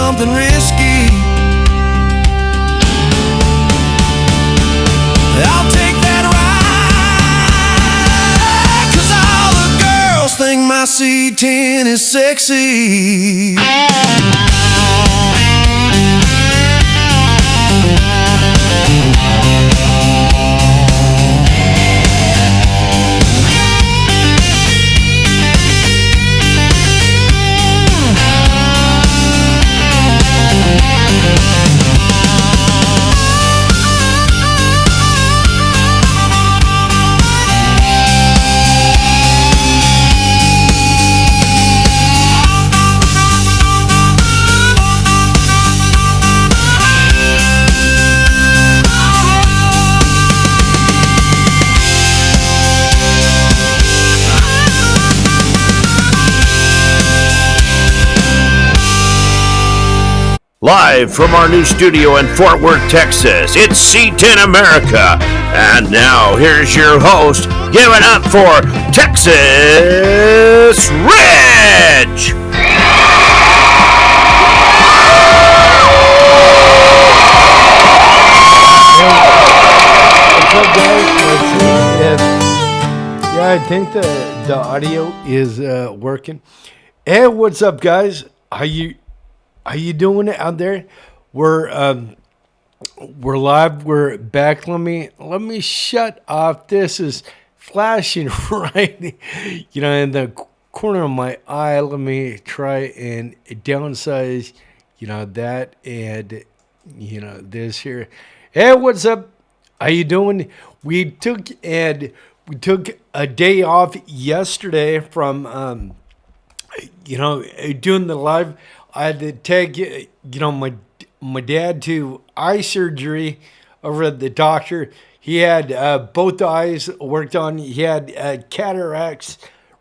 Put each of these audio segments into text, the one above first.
something risky. I'll take that ride, 'cause all the girls think my C10 is sexy. Live from our new studio in Fort Worth, Texas, it's C10 America. And now, here's your host, giving up for Texas Rich! What's up, guys? Yeah, I think the audio is working. Hey, what's up, guys? How you doing out there? We're live. We're back. Let me shut off. This is flashing right, in the corner of my eye. Let me try and downsize, that and this here. Hey, what's up? How you doing? We took a day off yesterday from doing the live. I had to take, my dad to eye surgery over at the doctor. He had both eyes worked on. He had cataracts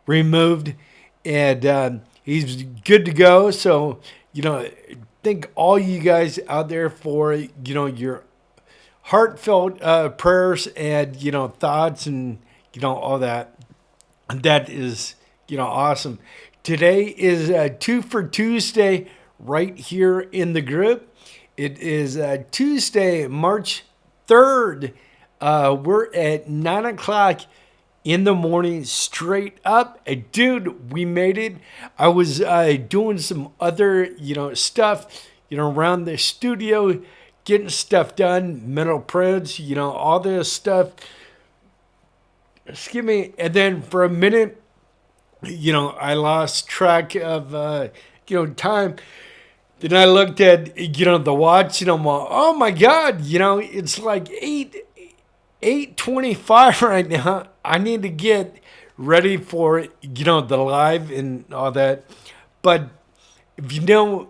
removed, and he's good to go. So, thank all you guys out there for, your heartfelt prayers and, thoughts and, all that. That is, awesome. Today is 2 for Tuesday right here in the group. It is Tuesday, March 3rd. We're at 9 o'clock in the morning straight up. Dude, we made it. I was doing some other, stuff, around the studio, getting stuff done, metal prints, all this stuff. Excuse me. And then for a minute, I lost track of, time. Then I looked at, the watch and I'm like, oh my God, it's like 8:25 right now. I need to get ready for, the live and all that. But if you know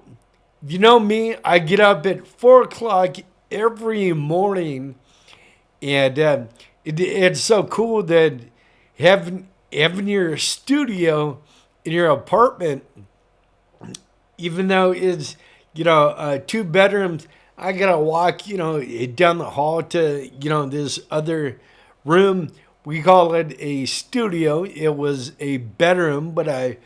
me, I get up at 4 o'clock every morning, and it's so cool that having your studio in your apartment, even though it's 2 bedrooms, I gotta walk down the hall to this other room. We call it a studio. It was a bedroom, but I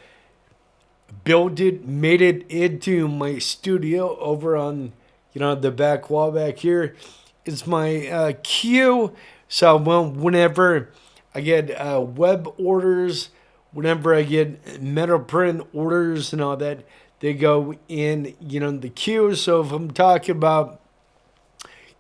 built it, made it into my studio over on the back wall back here. It's my queue. So whenever I get web orders, whenever I get metal print orders and all that, they go in, the queue. So if I'm talking about,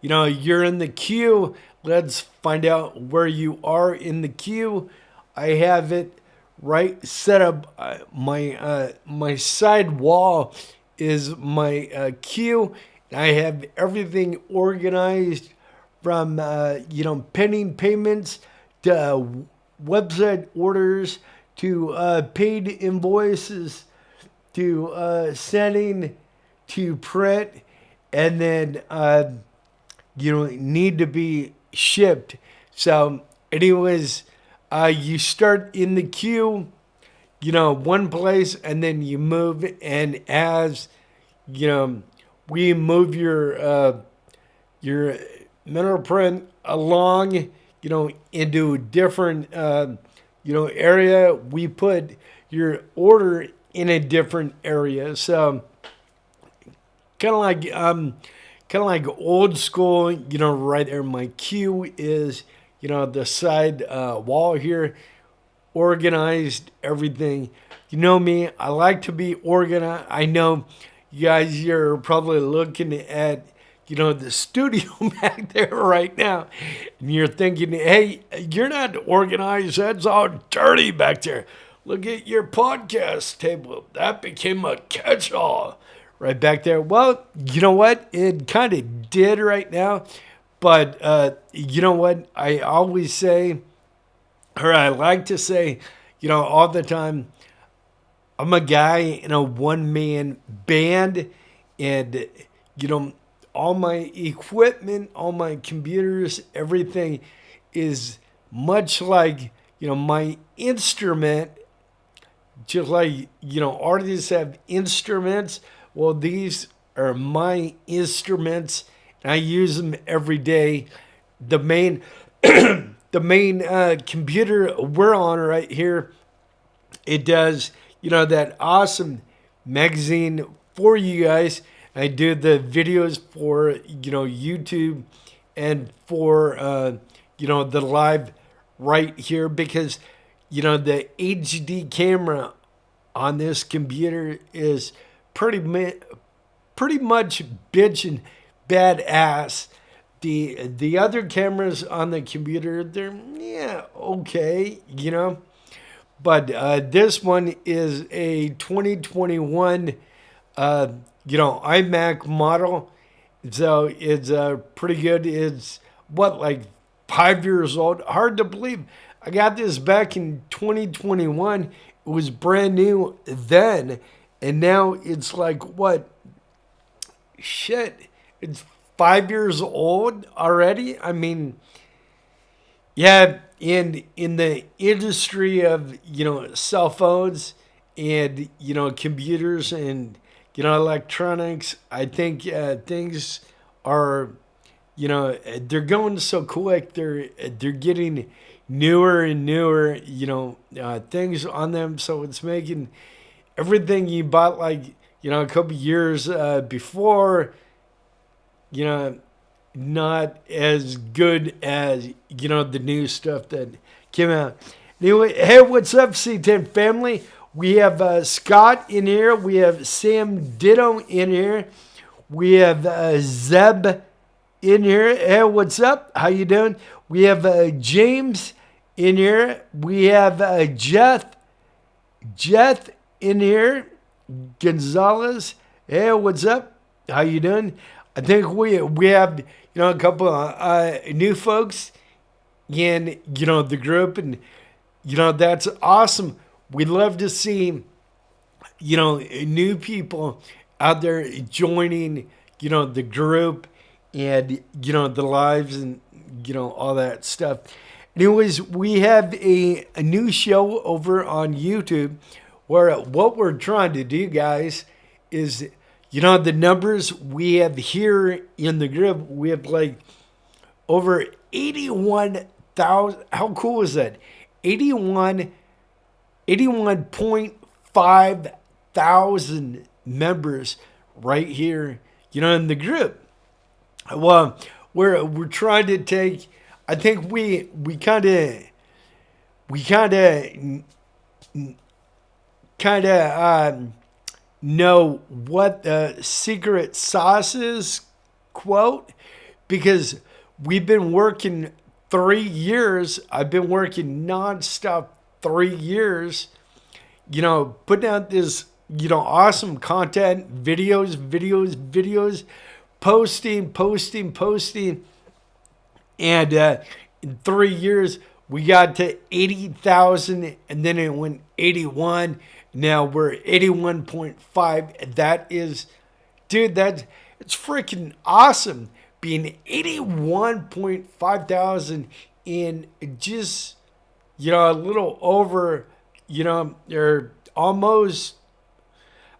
you're in the queue, let's find out where you are in the queue. I have it right set up. My side wall is my queue. I have everything organized from, pending payments to website orders to paid invoices to sending to print, and then need to be shipped. So anyways, you start in the queue, one place, and then you move, and as we move your metal print along, into a different, area, we put your order in a different area. So kind of like old school. Right there. My cue is the side wall here, organized everything. You know me, I like to be organized. I know you guys, you're probably looking at the studio back there right now, and you're thinking, hey, you're not organized. That's all dirty back there. Look at your podcast table. That became a catch-all right back there. Well, you know what? It kind of did right now. But you know what? I always say, or I like to say, all the time, I'm a guy in a one-man band, and all my equipment, all my computers, everything is much like my instrument. Just like artists have instruments. Well, these are my instruments, and I use them every day. The main the main computer we're on right here, it does that awesome magazine for you guys. I do the videos for YouTube and for the live right here, because the HD camera on this computer is pretty much bitchin' badass. The other cameras on the computer, they're okay, but this one is a 2021 iMac model, so it's pretty good. It's like 5 years old. Hard to believe. I got this back in 2021. It was brand new then, and now it's like what? Shit, it's 5 years old already. I mean, yeah, in the industry of cell phones and computers and electronics, I think things are they're going so quick. They're getting newer and newer things on them, so it's making everything you bought like a couple years before not as good as the new stuff that came out. Anyway, hey, what's up, C10 family? We have Scott in here. We have Sam Ditto in here. We have Zeb in here. Hey, what's up? How you doing? We have James in here. We have Jeff in here. Gonzalez. Hey, what's up? How you doing? I think we have a couple of new folks in the group, and that's awesome. We'd love to see new people out there joining the group and the lives and all that stuff. Anyways, we have a new show over on YouTube where what we're trying to do, guys, is the numbers we have here in the group. We have like over 81,000. How cool is that? 81.5 thousand members right here, in the group. Well, we're trying to take. I think we kind of know what the secret sauce is, quote, because we've been working 3 years. I've been working nonstop 3 years, putting out this, awesome content, videos, posting. And in 3 years, we got to 80,000, and then it went 81. Now we're 81.5. That is, dude, it's freaking awesome. Being 81.5 thousand in just, a little over, or almost,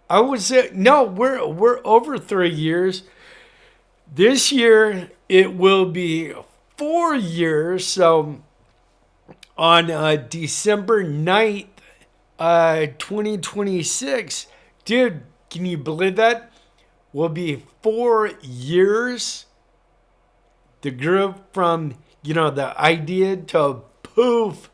I would say, no, we're over 3 years. This year, it will be 4 years. So on December 9th, 2026, dude, can you believe that? will be 4 years. The group from, the idea to poof,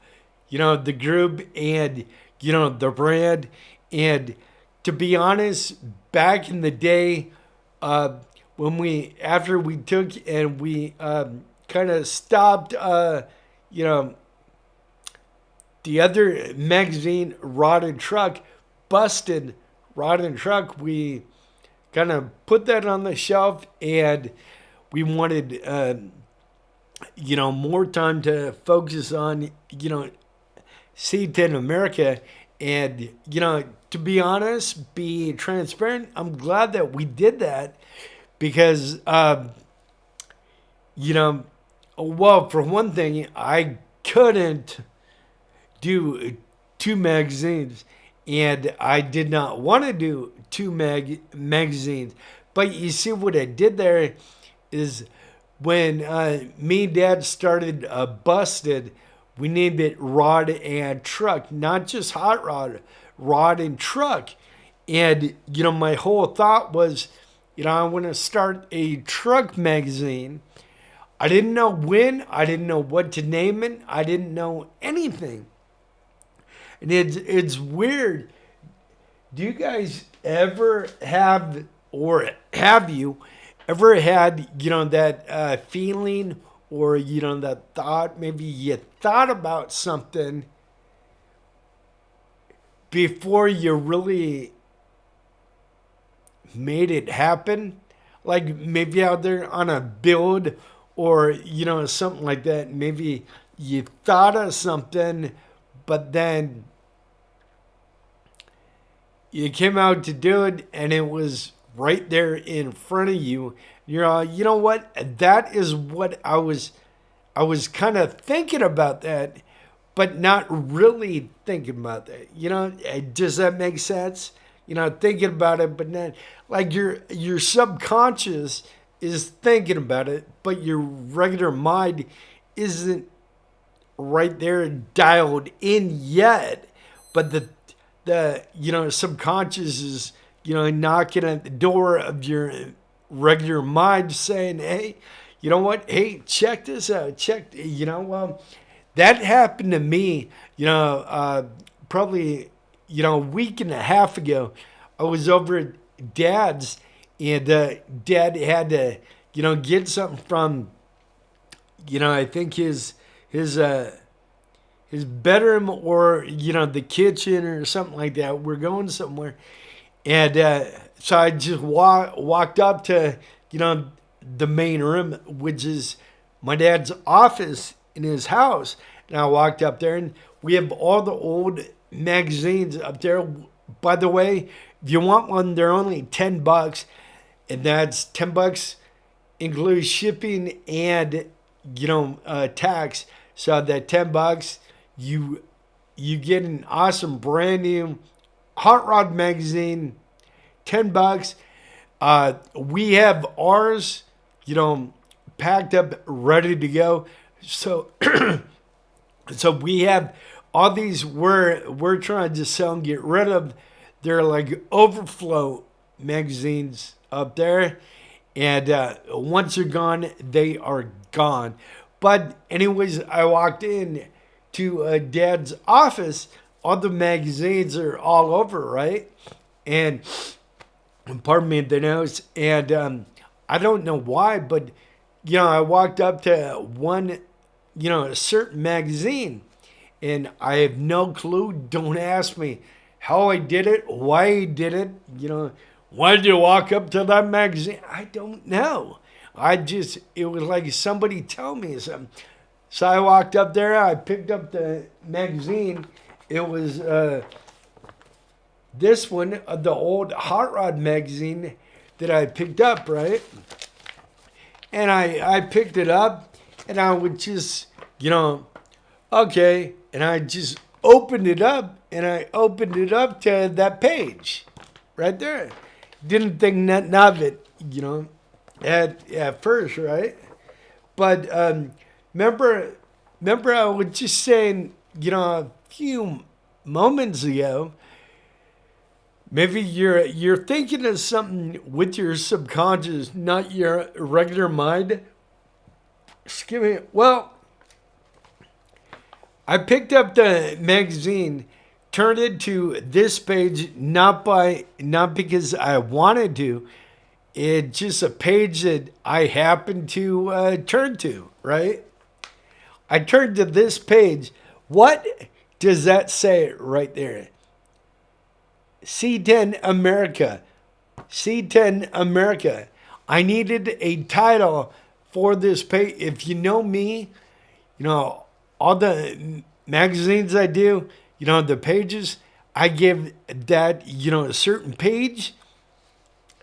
the group and, the brand. And to be honest, back in the day, after we took and we kind of stopped, the other magazine, Rod and Truck, busted Rod and Truck, we kind of put that on the shelf and we wanted, more time to focus on, C10 America. And, to be honest, be transparent, I'm glad that we did that because, well, for one thing, I couldn't do two magazines, and I did not want to do two magazines. But you see what I did there is when me and Dad started Busted, we named it Rod and Truck, not just Hot Rod, Rod and Truck. And, my whole thought was, I want to start a truck magazine. I didn't know when, I didn't know what to name it, I didn't know anything. And it's weird. Do you guys ever have, or have you ever had, that feeling or, that thought, maybe you thought about something before you really made it happen? Like maybe out there on a build or, something like that. Maybe you thought of something, but then you came out to do it and it was right there in front of you. You're all, you know what? That is what I was kind of thinking about that, but not really thinking about that. Does that make sense? Thinking about it, but not like your subconscious is thinking about it, but your regular mind isn't right there dialed in yet. But the subconscious is, knocking at the door of your regular mind saying, hey, you know what? Hey, check this out. That happened to me, probably, a week and a half ago. I was over at Dad's and Dad had to, get something from, I think his bedroom or, the kitchen or something like that. We're going somewhere. And so I just walked up to, the main room, which is my dad's office in his house. And I walked up there and we have all the old magazines up there. By the way, if you want one, they're only $10. And that's $10 includes shipping and, tax. So that $10, you get an awesome brand new Hot Rod magazine, $10. We have ours, packed up, ready to go. So, so we have all these. We're trying to sell and get rid of. They're like overflow magazines up there, and once they're gone, they are gone. But anyways, I walked in to Dad's office. All the magazines are all over, right? And pardon me, the nose. And I don't know why, but I walked up to one, a certain magazine, and I have no clue. Don't ask me how I did it, why I did it. Why did you walk up to that magazine? I don't know. It was like somebody tell me something. So I walked up there. I picked up the magazine. It was this one, the old Hot Rod magazine that I picked up, right? And I picked it up, and I would just, okay. And I just opened it up, and I opened it up to that page right there. Didn't think nothing of it, at first, right? But remember I was just saying, a few moments ago, maybe you're thinking of something with your subconscious, not your regular mind. Excuse me. Well, I picked up the magazine, turned it to this page, not because I wanted to. It's just a page that I happened to turn to, right? I turned to this page. What does that say right there? C10 America. C10 America. I needed a title for this page. If you know me, you know, all the magazines I do, you know, the pages, I give that, you know, a certain page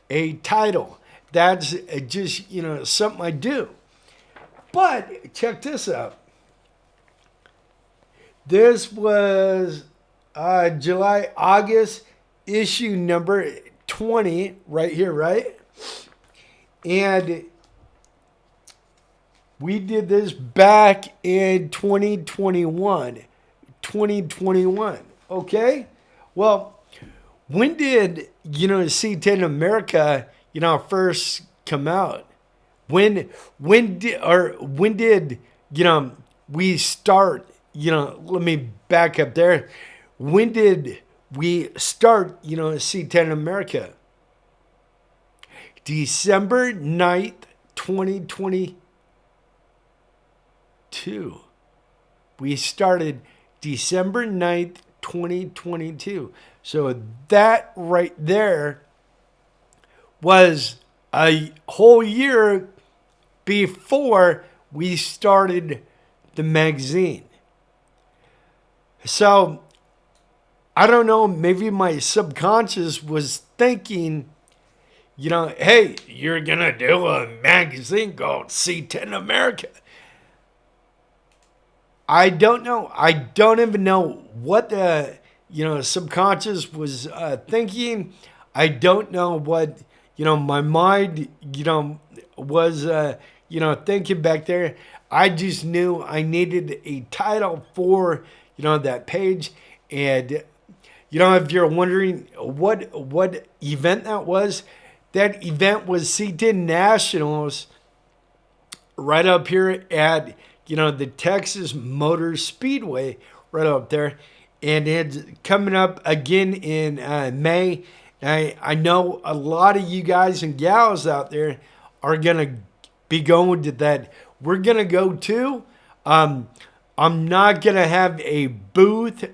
a title. That's just, you know, something I do. But check this out. This was July, August, issue number 20, right here, right? And we did this back in 2021. 2021, okay? Well, when did, you know, C10 America, you know, first come out? When did, you know, we start, you know, let me back up there. When did we start, you know, C10 America? December 9th, 2022. We started December 9th, 2022. So that right there was a whole year before we started the magazine. So I don't know, maybe my subconscious was thinking, you know, hey, you're going to do a magazine called C10 America. I don't know. I don't even know what the, you know, subconscious was thinking. I don't know what, you know, my mind, you know, was, you know, thinking back there. I just knew I needed a title for, you know, that page. And, you know, if you're wondering what event that was event was C10 Nationals right up here at, you know, the Texas Motor Speedway right up there. And it's coming up again in May. I know a lot of you guys and gals out there are going to be going to that. We're going to go too. I'm not going to have a booth,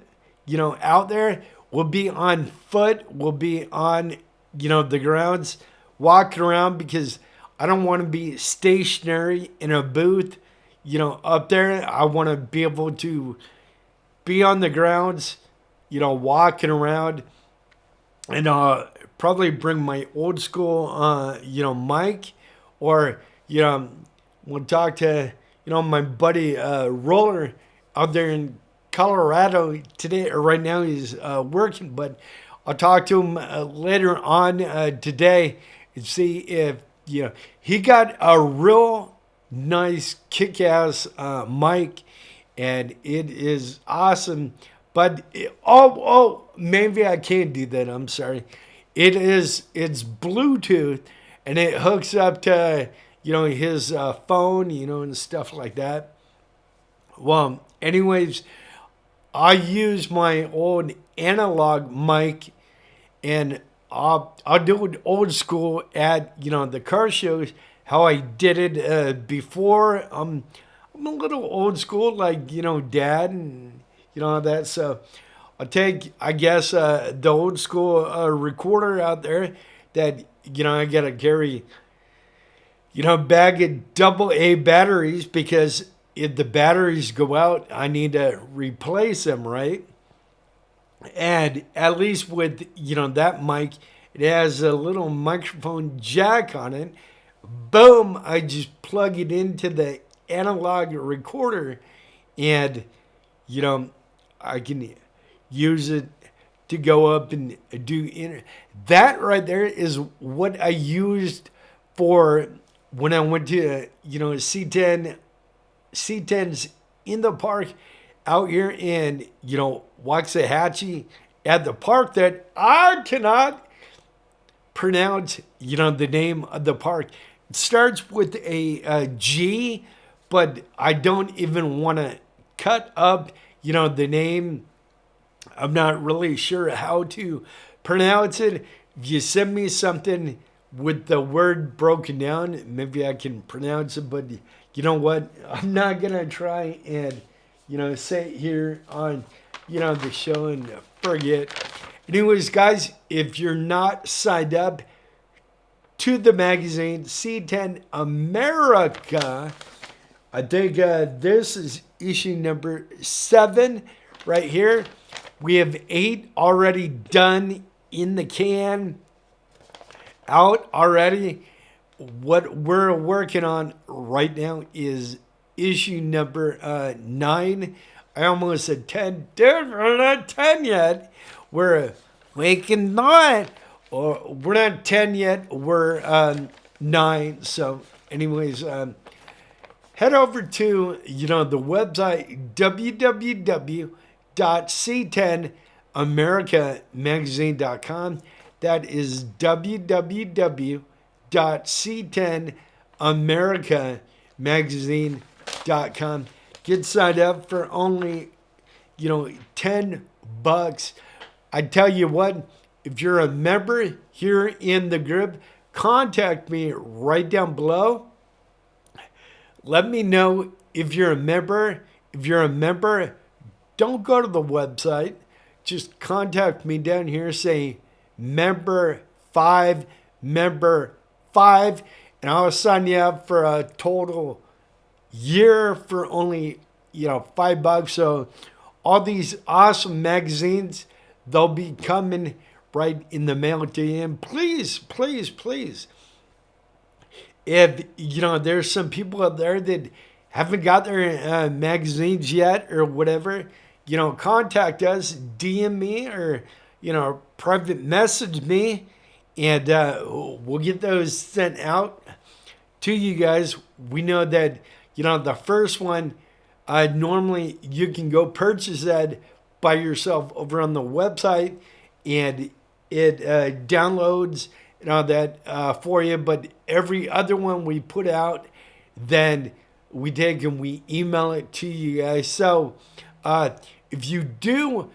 you know, out there. We'll be on foot. We'll be on, you know, the grounds walking around because I don't want to be stationary in a booth, you know, up there. I want to be able to be on the grounds, you know, walking around, and probably bring my old school, you know, mic, or, you know, we'll talk to, you know, my buddy Roller out there in Colorado today, or right now he's working, but I'll talk to him later on today and see if, you know, he got a real nice kick-ass mic, and it is awesome. But maybe I can't do that. I'm sorry. It's Bluetooth, and it hooks up to, you know, his phone, you know, and stuff like that. Well, anyways, I use my old analog mic, and I'll do it old school at, you know, the car shows, how I did it before. I'm a little old school, like, you know, Dad, and, you know, that. So I'll take, I guess, the old school recorder out there that, you know, I got to carry, you know, a bag of AA batteries, because if the batteries go out, I need to replace them, right? And at least with, you know, that mic, it has a little microphone jack on it. Boom, I just plug it into the analog recorder, and, you know, I can use it to go up and do that right there is what I used for when I went to, you know, C10's in the park out here in, you know, Waxahachie, at the park that I cannot pronounce, the name of the park. It starts with a G, but I don't even want to cut up, the name. I'm not really sure how to pronounce it. If you send me something with the word broken down, maybe I can pronounce it, but you know what? I'm not going to try and, say it here on, the show and forget. Anyways, guys, if you're not signed up to the magazine, C10 America, I think this is issue number 7 right here. We have 8 already done in the can, out already. What we're working on right now is issue number 9. I almost said 10. Dude, we're not 10 yet. We're making 9. Or we're not 10 yet. We're 9. So, anyways, head over to, the website, www.c10americamagazine.com. That is www.c10americamagazine.com. Get signed up for only, $10. I tell you what, if you're a member here in the group, contact me right down below. Let me know if you're a member. If you're a member, don't go to the website. Just contact me down here. Say member 5, and I'll sign you up for a total year for only, $5. So all these awesome magazines, they'll be coming right in the mail to you. And please, please, please, if, there's some people out there that haven't got their magazines yet or whatever, contact us, DM me or, private message me, and we'll get those sent out to you guys. We know that, the first one, normally you can go purchase that by yourself over on the website, and it downloads and all that for you. But every other one we put out, then we take and we email it to you guys. So if you do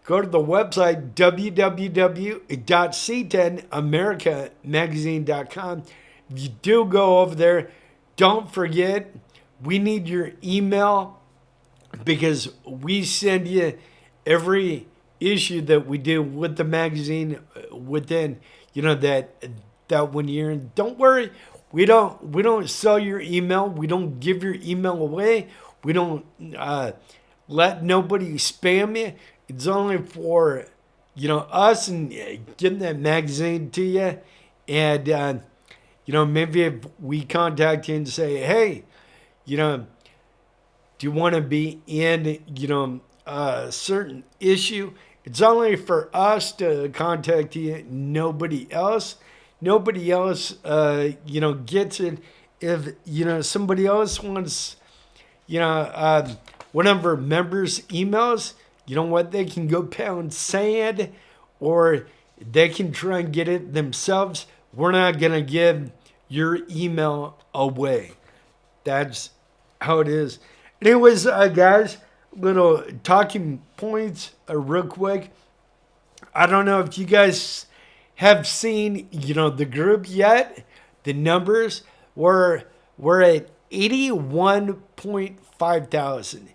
go to the website, www.c10americamagazine.com, if you do go over there, don't forget, we need your email, because we send you every issue that we do with the magazine within, that 1 year. And don't worry, we don't sell your email. We don't give your email away. We don't let nobody spam you. It's only for, us and getting that magazine to you. And, maybe if we contact you and say, hey, do you want to be in, a certain issue? It's only for us to contact you, nobody else. Nobody else, gets it. If, somebody else wants, one of our members' emails, you know what? They can go pound sand, or they can try and get it themselves. We're not going to give your email away. That's how it is. Anyways, guys, little talking points real quick. I don't know if you guys have seen, the group yet. The numbers, we're at 81.5 thousand.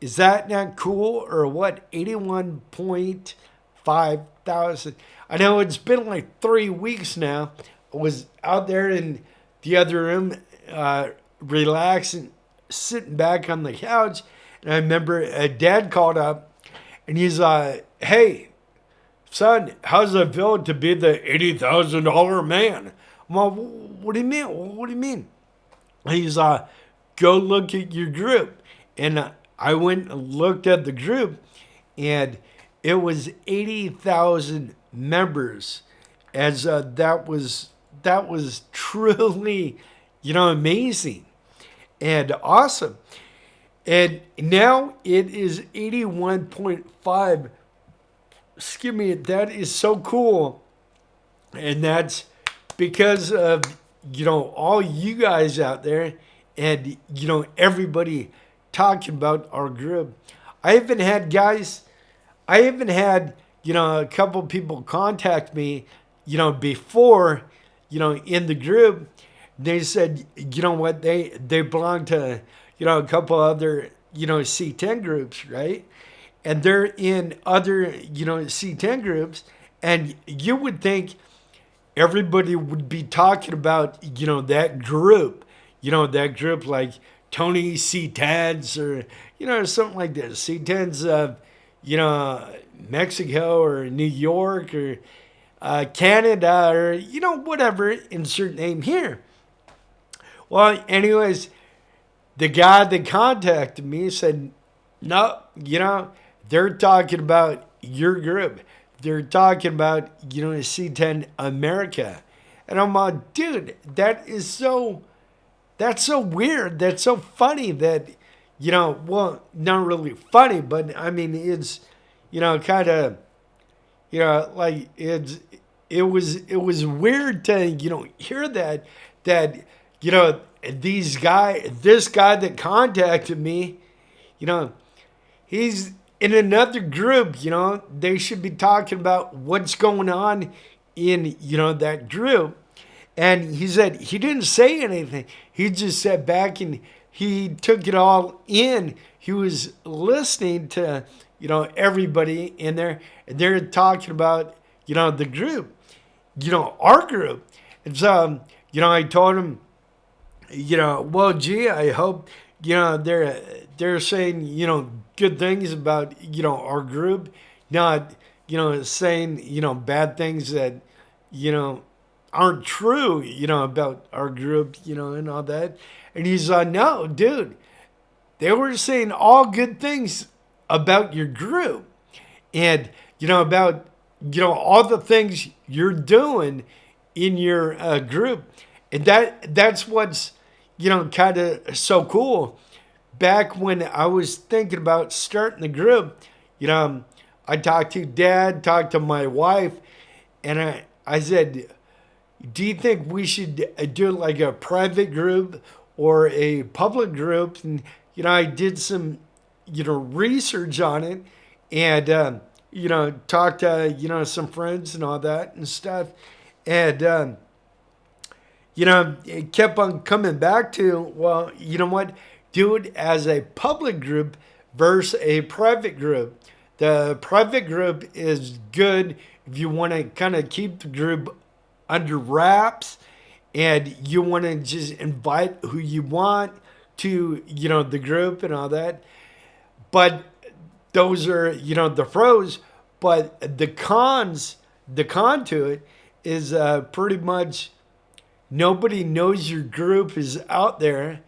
Is that not cool or what? 81.5 thousand. I know it's been like 3 weeks now. I was out there in the other room, relaxing, sitting back on the couch. And I remember Dad called up and he's like, hey, son, how's it feel to be the $80,000 man? I'm like, what do you mean? What do you mean? He's like, go look at your group. And I went and looked at the group, and it was 80,000 members. As that was truly, amazing and awesome. And now it is 81.5 excuse me, that is so cool. And that's because of, all you guys out there and, everybody talking about our group. I even had guys, I even had, a couple people contact me, before, in the group. They said, you know what, they belong to, a couple other, C10 groups, right? And they're in other, C10 groups. And you would think everybody would be talking about, that group like Tony C10s or, something like this. C10s of, Mexico or New York or Canada or, whatever, insert name here. Well, anyways, the guy that contacted me said, no, they're talking about your group. They're talking about, C10 America. And I'm like, dude, that's so weird. That's so funny that, well, not really funny, but I mean, it's, kind of, like it was weird to, hear that, this guy that contacted me, you know, he's in another group, they should be talking about what's going on in, that group. And he said he didn't say anything. He just sat back and he took it all in. He was listening to, everybody in there. And they're talking about, the group, our group. And so, I told him, well, gee, I hope, they're saying, good things about, our group, not, saying, bad things that, aren't true, about our group, and all that. And he's like, no, dude, they were saying all good things about your group and, about, all the things you're doing in your group. And that's what's, kind of so cool. Back when I was thinking about starting the group, I talked to Dad, talked to my wife, and I said, do you think we should do like a private group or a public group? And, I did some, research on it and, talked to, some friends and all that and stuff. And, it kept on coming back to, well, you know what? Do it as a public group versus a private group. The private group is good if you want to kind of keep the group under wraps and you want to just invite who you want to, the group and all that. But those are, the pros. But the con to it is pretty much nobody knows your group is out there.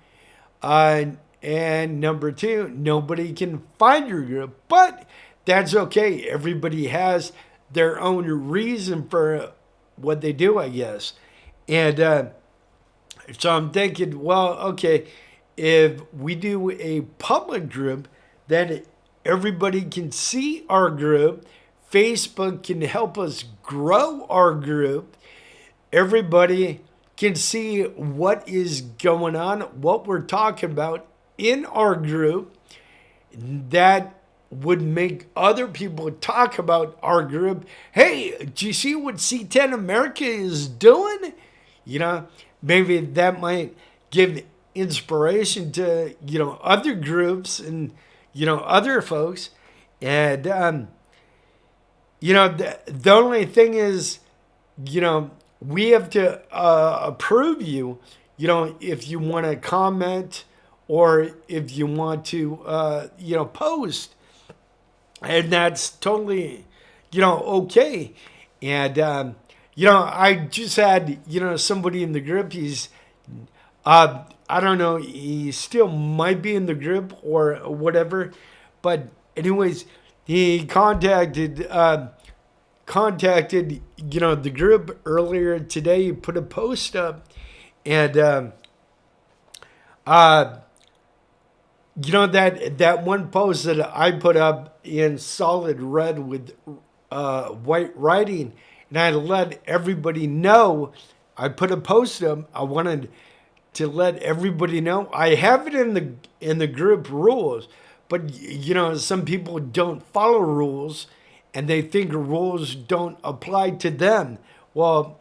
And number two, nobody can find your group. But that's okay. Everybody has their own reason for what they do, I guess. And so I'm thinking, well, okay, if we do a public group, then everybody can see our group. Facebook can help us grow our group. Everybody can see what is going on, what we're talking about in our group. That would make other people talk about our group. Hey, do you see what C10 America is doing? Maybe that might give inspiration to, other groups and, other folks. And, the only thing is, we have to approve you, if you want to comment or if you want to, post. And that's totally, okay. And, I just had, somebody in the group. He's, I don't know, he still might be in the group or whatever. But anyways, he contacted, the group earlier today. He put a post up and, that one post that I put up in solid red with white writing, and I let everybody know. I put a post up. I wanted to let everybody know. I have it in the group rules, but some people don't follow rules, and they think rules don't apply to them. Well,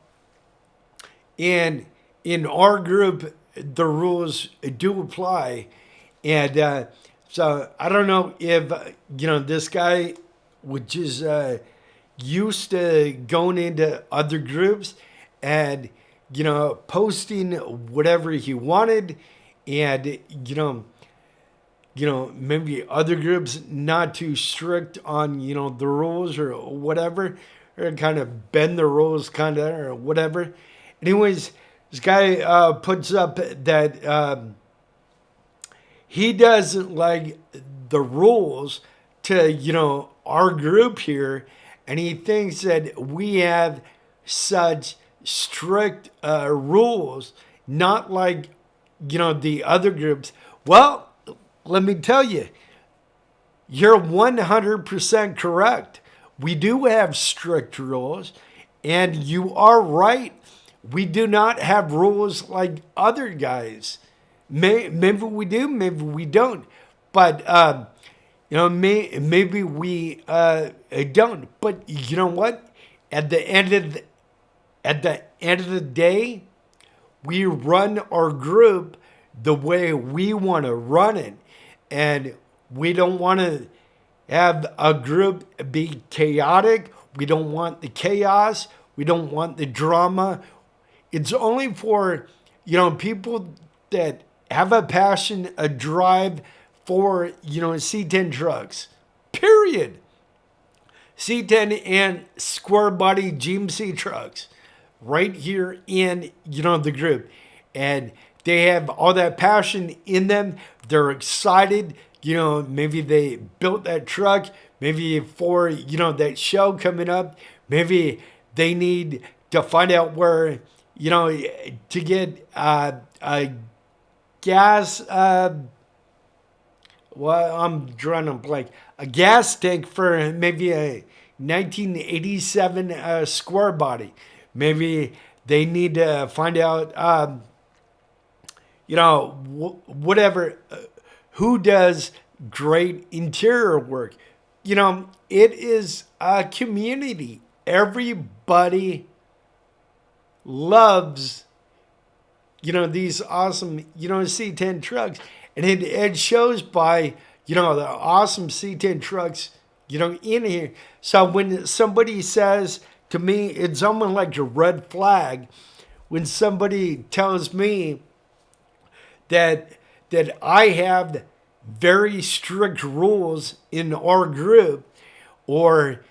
in our group, the rules do apply, and so I don't know if this guy, which is used to going into other groups and posting whatever he wanted, and maybe other groups not too strict on the rules or whatever, or kind of bend the rules kind of or whatever. Anyways, this guy puts up that he doesn't like the rules to our group here, and he thinks that we have such strict rules, not like the other groups. Well, let me tell you, you're 100% correct. We do have strict rules, and you are right. We do not have rules like other guys. Maybe we do, maybe we don't. But maybe we don't. But you know what? At the end of the day, we run our group the way we want to run it, and we don't want to have a group be chaotic. We don't want the chaos. We don't want the drama. It's only for people that have a passion, a drive for C10 trucks. Period. C10 and square body GMC trucks, right here in the group, and they have all that passion in them. They're excited. Maybe they built that truck. Maybe for that show coming up. Maybe they need to find out where to get a gas. Well, I'm drawing a blank. A gas tank for maybe a 1987 square body. Maybe they need to find out, whatever, who does great interior work. It is a community. Everybody loves, these awesome, C10 trucks. And it shows by, the awesome C10 trucks, in here. So when somebody says to me, it's almost like a red flag when somebody tells me that I have very strict rules in our group, or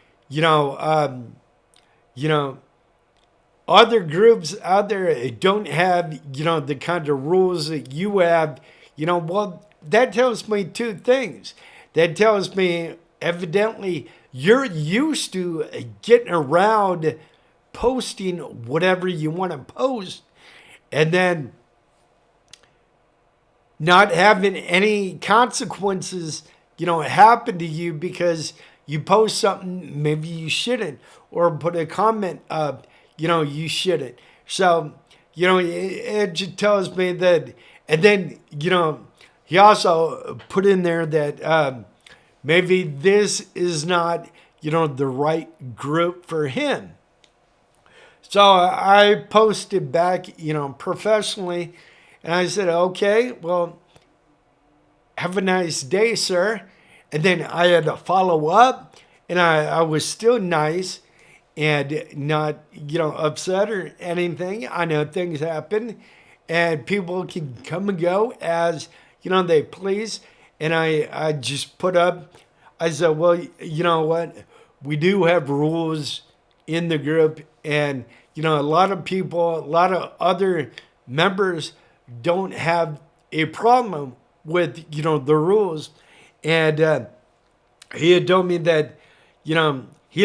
other groups out there don't have the kind of rules that you have. Well, that tells me two things. That tells me evidently you're used to getting around posting whatever you want to post, and then not having any consequences, happen to you because you post something maybe you shouldn't, or put a comment up, you shouldn't. So, it just tells me that, and then, he also put in there that maybe this is not, the right group for him. So I posted back, professionally, and I said, okay, well, have a nice day, sir. And then I had to follow up, and I was still nice and not, upset or anything. I know things happen, and people can come and go as, they please. And I just put up, I said, well, you know what? We do have rules in the group, and, a lot of people, a lot of other members don't have a problem with, the rules. And he had told me that, he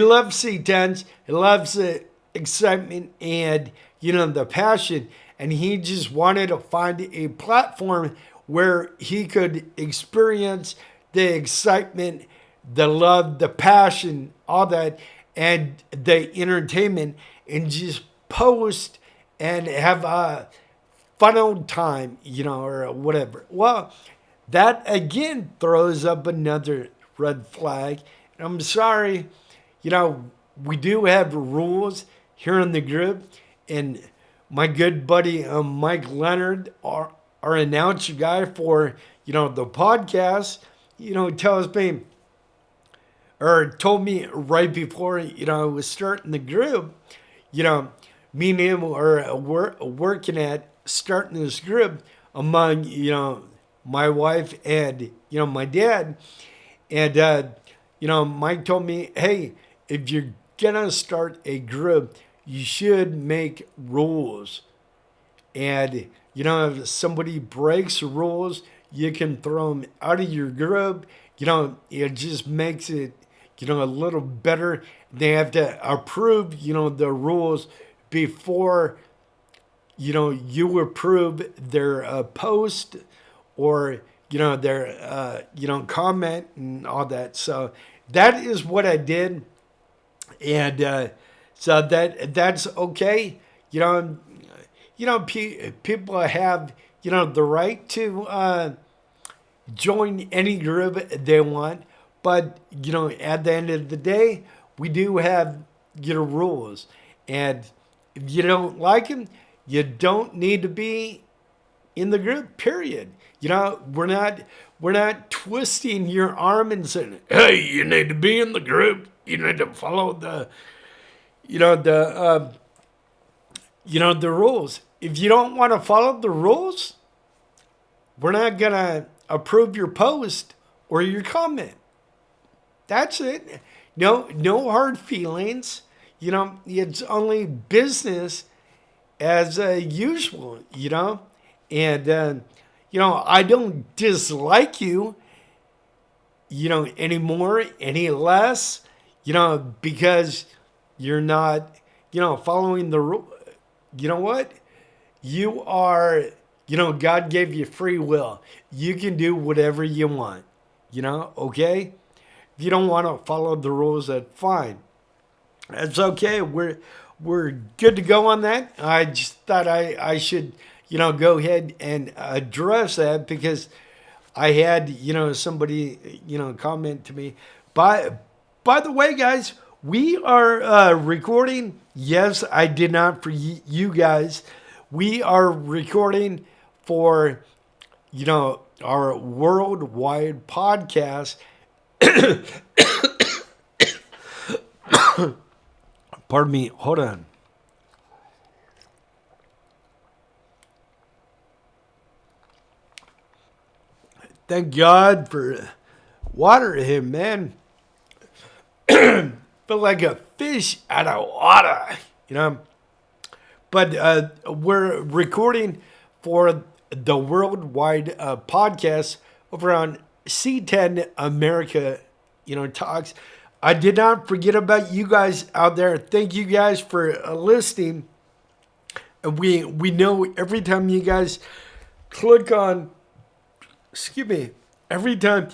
loves C10s, he loves the excitement and, the passion. And he just wanted to find a platform where he could experience the excitement, the love, the passion, all that. and the entertainment and just post and have a fun old time, or whatever. Well, that again throws up another red flag. I'm sorry, we do have rules here in the group, and my good buddy Mike Leonard, our announcer guy for the podcast, tells me or told me right before I was starting the group, me and him are working at starting this group among my wife and my dad, and Mike told me, hey, if you're gonna start a group, you should make rules. And, if somebody breaks the rules, you can throw them out of your group. It just makes it, a little better. They have to approve, the rules before, you approve their post or, their, comment and all that. So that is what I did. And so that's okay. People have, the right to join any group they want. But, at the end of the day, we do have, rules. And if you don't like them, you don't need to be in the group, period. We're not twisting your arm and saying, hey, you need to be in the group. You need to follow the rules. If you don't want to follow the rules, we're not going to approve your post or your comment. That's it. No hard feelings. It's only business as usual, And, I don't dislike you, anymore, any less, because you're not, following the rule. You know what? You are, God gave you free will. You can do whatever you want, okay? If you don't want to follow the rules, that's fine. That's okay. We're good to go on that. I just thought I should, go ahead and address that because I had, somebody, comment to me. By the way, guys, we are recording. Yes, I did not for you guys. We are recording for, our worldwide podcast. Pardon me. Hold on. Thank God for water here, man. Feel like a fish out of water, But we're recording for the worldwide podcast over on C10 America, talks. I did not forget about you guys out there. Thank you guys for listening. We know every time you guys click on, every time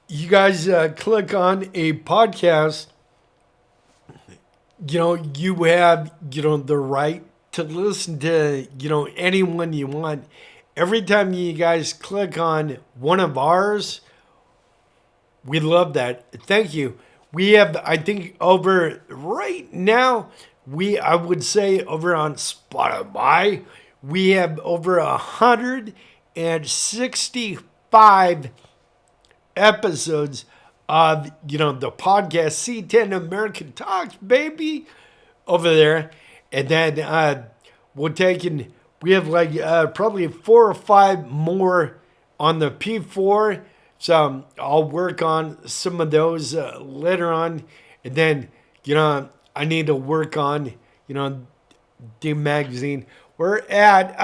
you guys click on a podcast, you have, the right to listen to, anyone you want. Every time you guys click on one of ours, we love that. Thank you. We have, I think, over right now, I would say over on Spotify, we have over 165 episodes of, the podcast C10 American Talks, baby, over there. And then we have like probably 4 or 5 more on the P4. So I'll work on some of those later on. And then, I need to work on, the magazine. We're at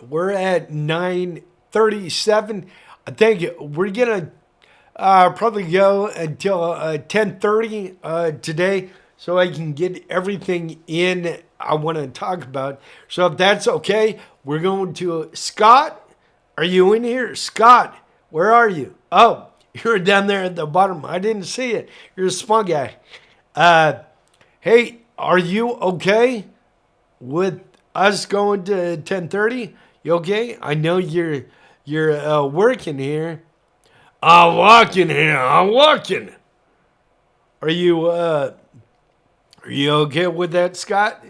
9:37. I think we're going to probably go until 10:30 today so I can get everything in I want to talk about. So if that's okay, we're going to Scott. Are you in here? Scott, where are you? Oh, You're down there at the bottom. I didn't see it. You're a small guy. Hey, are you okay with us going to 10:30? You okay? I know you're working here. I'm working here. I'm working. Are you okay with that, Scott?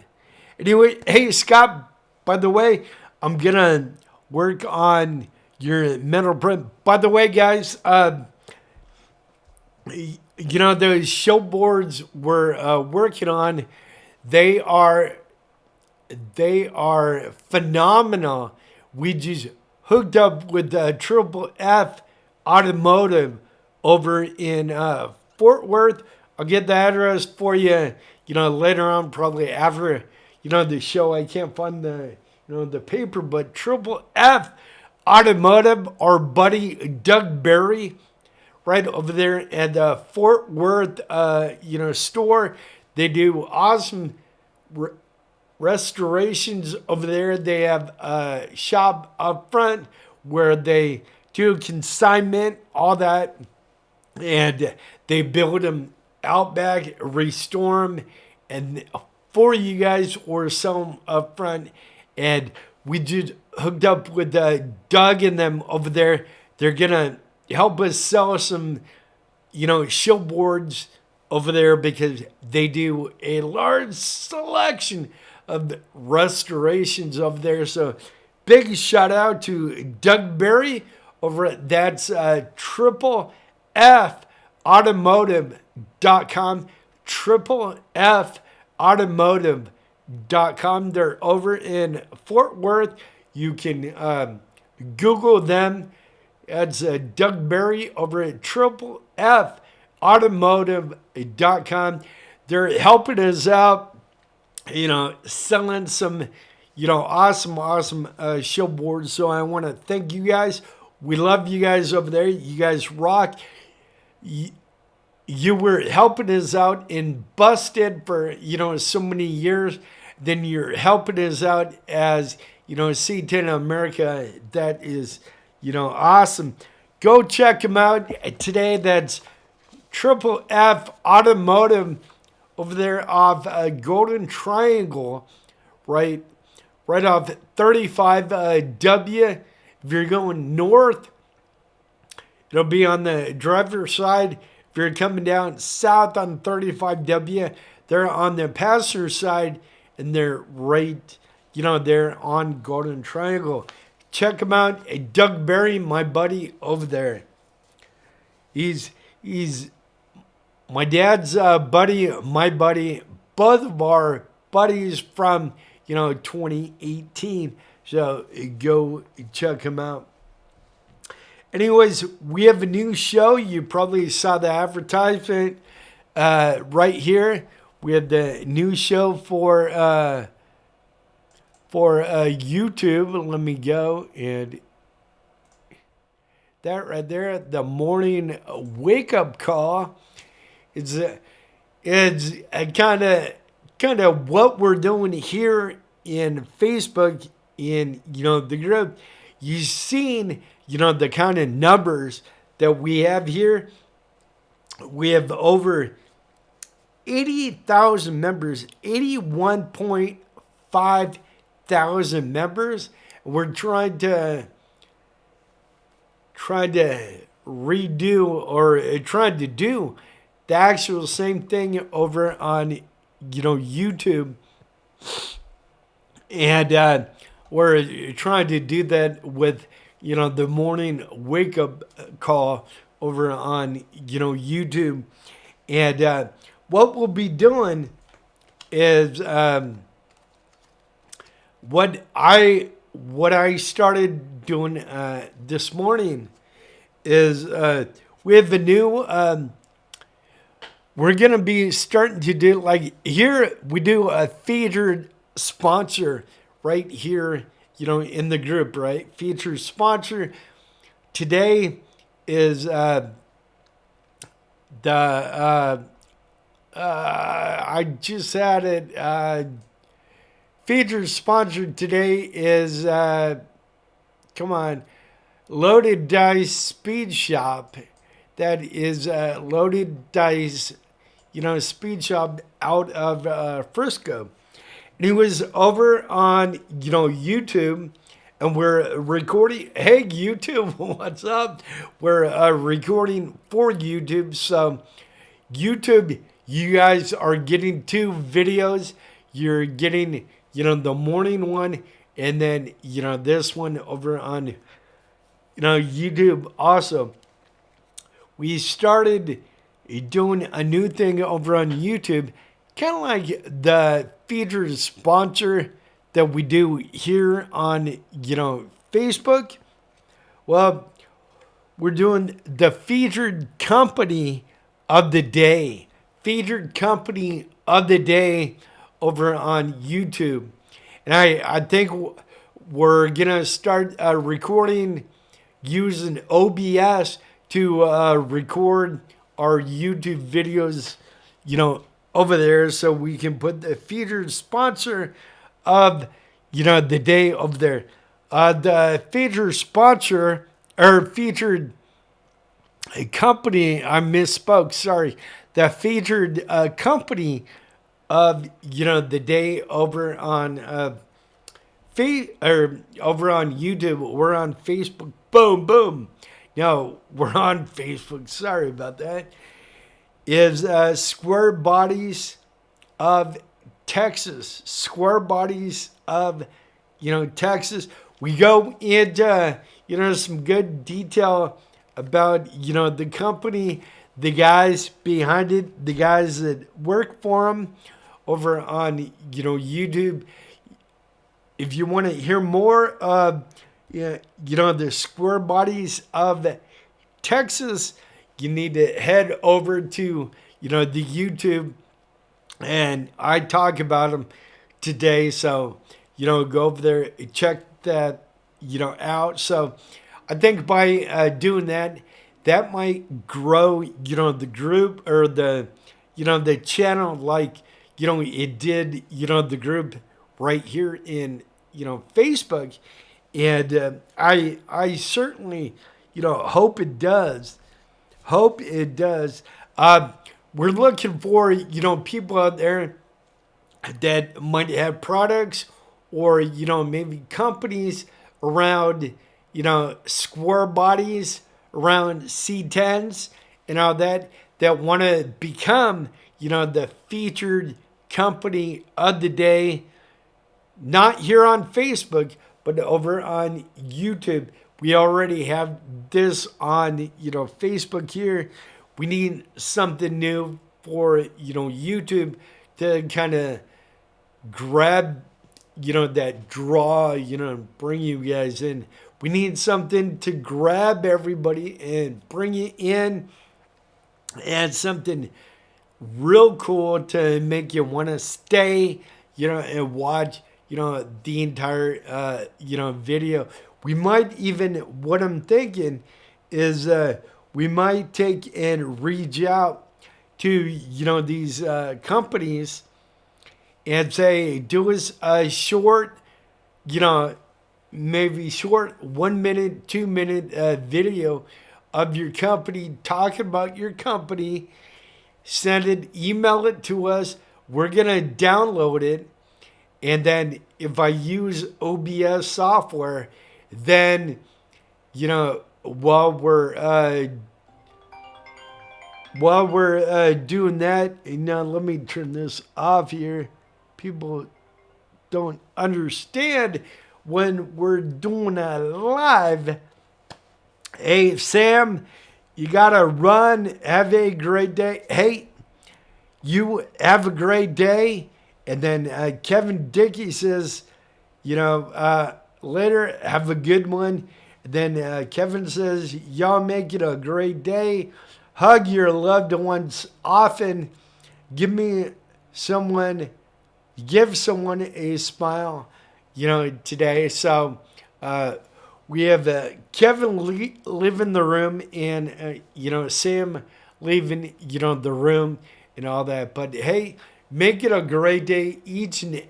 Anyway, hey Scott. By the way, I'm gonna work on your mental print. By the way, guys, you know those show boards we're working on. They are they are phenomenal. We just hooked up with Triple F Automotive over in Fort Worth. I'll get the address for you. You know, later on, probably after the show. I can't find the paper, but Triple F Automotive, our buddy Doug Berry, right over there at the Fort Worth, store. They do awesome restorations over there. They have a shop up front where they do consignment, all that, and they build them out back, restore them, and for you guys or sell them up front. And we just hooked up with Doug and them over there. They're gonna help us sell some, show boards over there because they do a large selection of restorations over there. So big shout out to Doug Berry over at Triple F Automotive.com. Triple F Automotive.com. They're over in Fort Worth. You can Google them. That's Doug Berry over at Triple F Automotive.com. They're helping us out, selling some, awesome show boards. So I want to thank you guys. We love you guys over there. You guys rock. You were helping us out in Busted for, so many years. Then you're helping us out as, C10 America. That is, awesome. Go check them out today. That's Triple F Automotive over there off Golden Triangle, right off 35W. If you're going north, it'll be on the driver's side. If you're coming down south on 35W, they're on the passenger side, and they're right, they're on Golden Triangle. Check them out. Doug Berry, my buddy over there. He's my dad's buddy, my buddy, both of our buddies from, 2018. So go check him out. Anyways, we have a new show. You probably saw the advertisement right here. We have the new show for YouTube. Let me go and that right there, the morning wake up call. It's kind of what we're doing here in Facebook in the group. You've seen the kind of numbers that we have here. We have over 80,000 members, 81.5 thousand members. We're trying to redo or trying to do the actual same thing over on YouTube, and we're trying to do that with the morning wake up call over on YouTube. And what we'll be doing is what I started doing this morning is we have a new we're gonna be starting to do, like, here we do a featured sponsor right here, in the group, right? Featured sponsor today is I just had it. Featured sponsor today is come on, Loaded Dice Speed Shop. that is Loaded Dice, speed shop out of Frisco. And he was over on, YouTube, and we're recording. Hey, YouTube, what's up? We're recording for YouTube. So, YouTube, you guys are getting two videos. You're getting, the morning one, and then, this one over on, YouTube also. We started doing a new thing over on YouTube, kind of like the featured sponsor that we do here on, Facebook. Well, we're doing the featured company of the day. Featured company of the day over on YouTube. And I think we're going to start recording using OBS to record our YouTube videos, over there, so we can put the featured sponsor of, the day over there. The featured sponsor, or featured company, I misspoke, sorry. The featured company of, the day over on over on YouTube. We're on Facebook. Boom, boom. No, we're on Facebook. Sorry about that. Is Square Bodies of Texas. Square Bodies of, Texas. We go into, some good detail about, the company, the guys behind it, the guys that work for them over on, YouTube. If you want to hear more of, the Square Bodies of Texas, you need to head over to, the YouTube, and I talk about them today. So, go over there, check that, out. So I think by doing that, that might grow, the group or the, the channel like, it did, the group right here in, Facebook. And I certainly, hope it does. Hope it does. We're looking for, people out there that might have products or, maybe companies around, square bodies, around C10s and all that want to become, the featured company of the day, not here on Facebook, but over on YouTube. We already have this on, Facebook here. We need something new for, YouTube to kind of grab, that draw, and bring you guys in. We need something to grab everybody and bring you in, and something real cool to make you want to stay, and watch, the entire, video. We might even, what I'm thinking is we might take and reach out to, these companies and say, do us a short, maybe short 1 minute, 2 minute video of your company, talking about your company. Send it, email it to us. We're going to download it. And then if I use OBS software, then, while we're doing that, now let me turn this off here. People don't understand when we're doing a live. Hey, Sam, you gotta run. Have a great day. Hey, you have a great day. And then Kevin Dickey says, later, have a good one. Then Kevin says, y'all make it a great day. Hug your loved ones often. Give someone a smile, today. So we have Kevin live in the room, and, Sam leaving, the room and all that. But hey, make it a great day, each and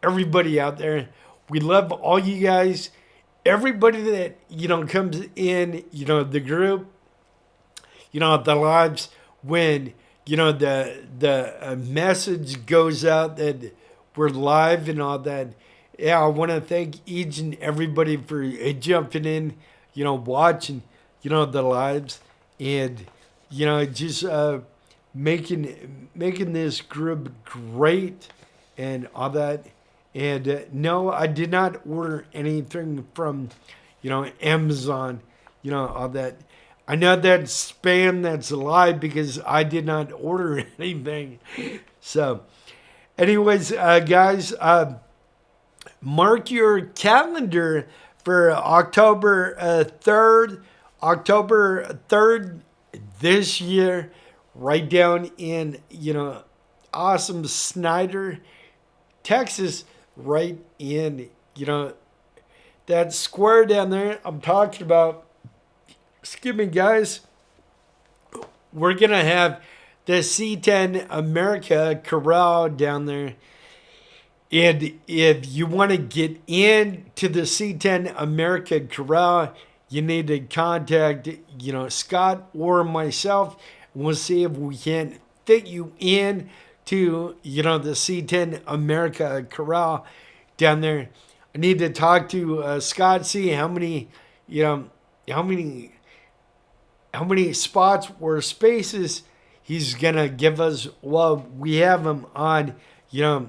everybody out there. We love all you guys. Everybody that, comes in, the group, the lives when, the message goes out that we're live and all that. Yeah, I want to thank each and everybody for jumping in, watching, the lives and, just making this group great and all that. And no, I did not order anything from, Amazon, all that. I know that's spam, that's a lie because I did not order anything. So, anyways, guys, mark your calendar for October 3rd. October 3rd this year, right down in, awesome Snyder, Texas, right in, that square down there I'm talking about. Excuse me, guys. We're going to have the C10 America Corral down there. And if you want to get into the C10 America Corral, you need to contact, Scott or myself. We'll see if we can fit you in to, the C10 America Corral down there. I need to talk to Scott, see how many spots or spaces he's gonna give us. Well, we have him on, the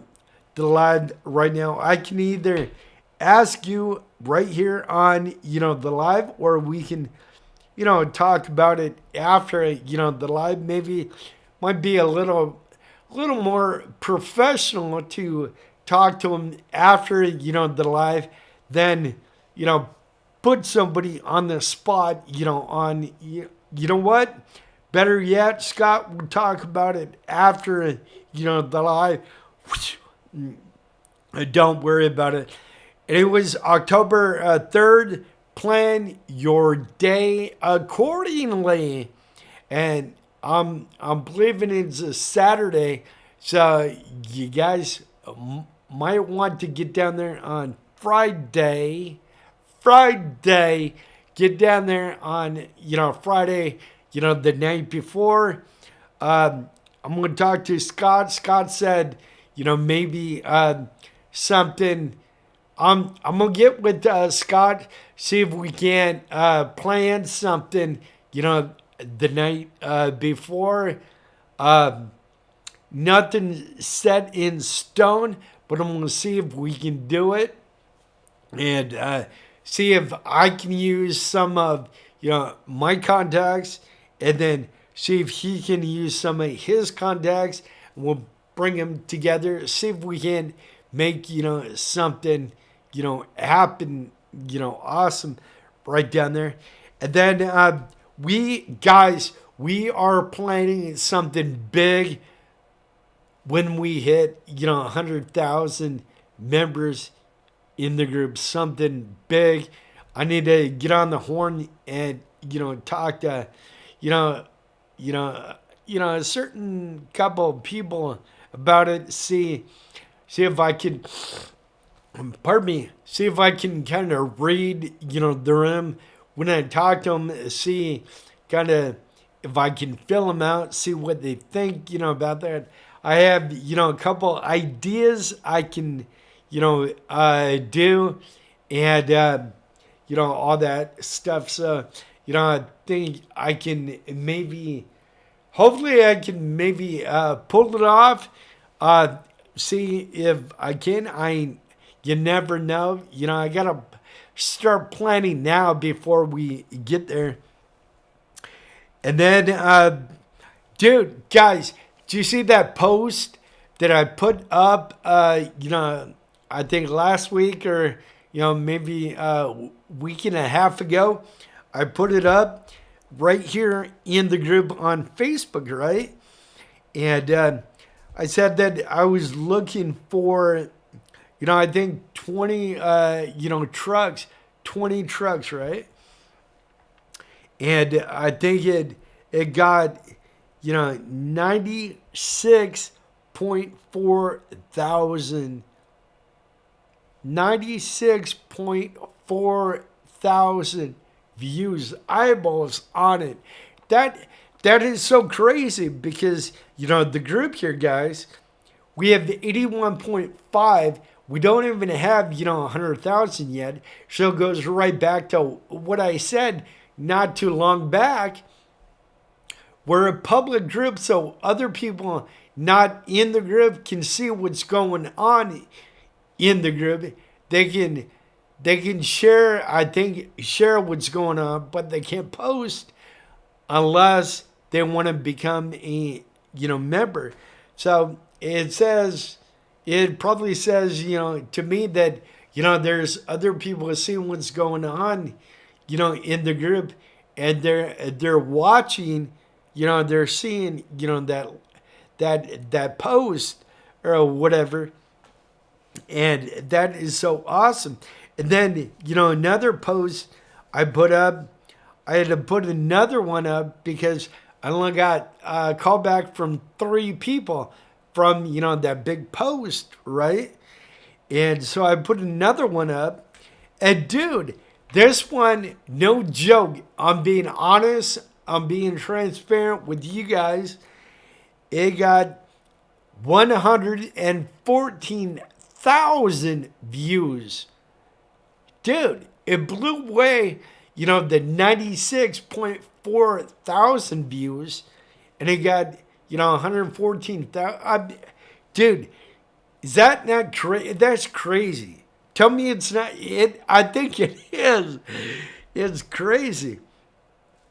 live right now. I can either ask you right here on, the live, or we can, talk about it after, the live. Maybe might be a little more professional to talk to him after, the live, than, put somebody on the spot, on, you know what? Better yet, Scott, we'll talk about it after, the live. Don't worry about it. It was October 3rd. Plan your day accordingly. And I'm believing it's a Saturday. So you guys might want to get down there on Friday. Get down there on, Friday, the night before. I'm going to talk to Scott. Scott said, maybe something. I'm going to get with Scott, see if we can plan something, the night before. Nothing set in stone, but I'm going to see if we can do it. And see if I can use some of, my contacts, and then see if he can use some of his contacts. And we'll bring them together, see if we can make, something, happen, awesome right down there. And then we are planning something big when we hit, 100,000 members in the group, something big. I need to get on the horn and, talk to, a certain couple of people about it. See if I can, see if I can kind of read, the room when I talk to them, see kind of if I can fill them out, see what they think, about that. I have, a couple ideas I can, do, and, all that stuff. So, I think I can hopefully I can maybe pull it off. See if I can. You never know. I got to start planning now before we get there. And then, dude, guys, do you see that post that I put up, I think last week or, maybe a week and a half ago? I put it up right here in the group on Facebook, right? And I said that I was looking for, I think 20, trucks, 20 trucks, right? And I think it got, 96.4 thousand 96.4 thousand views, eyeballs on it. that is so crazy because, the group here, guys, we have the 81.5. We don't even have, 100,000 yet. So it goes right back to what I said not too long back. We're a public group, so other people not in the group can see what's going on in the group. They can share, I think, share what's going on, but they can't post unless they want to become a member. So it probably says to me that there's other people seeing what's going on in the group, and they're watching, they're seeing that post or whatever, and that is so awesome. And then another post I put up, I had to put another one up because I only got a call back from 3 people from that big post, right? And so I put another one up, and dude, this one, no joke, I'm being honest, I'm being transparent with you guys, it got 114,000 views. Dude, it blew away, the 96.4 thousand views, and it got, 114,000. Dude, is that not crazy? That's crazy. Tell me it's not. I think it is. It's crazy.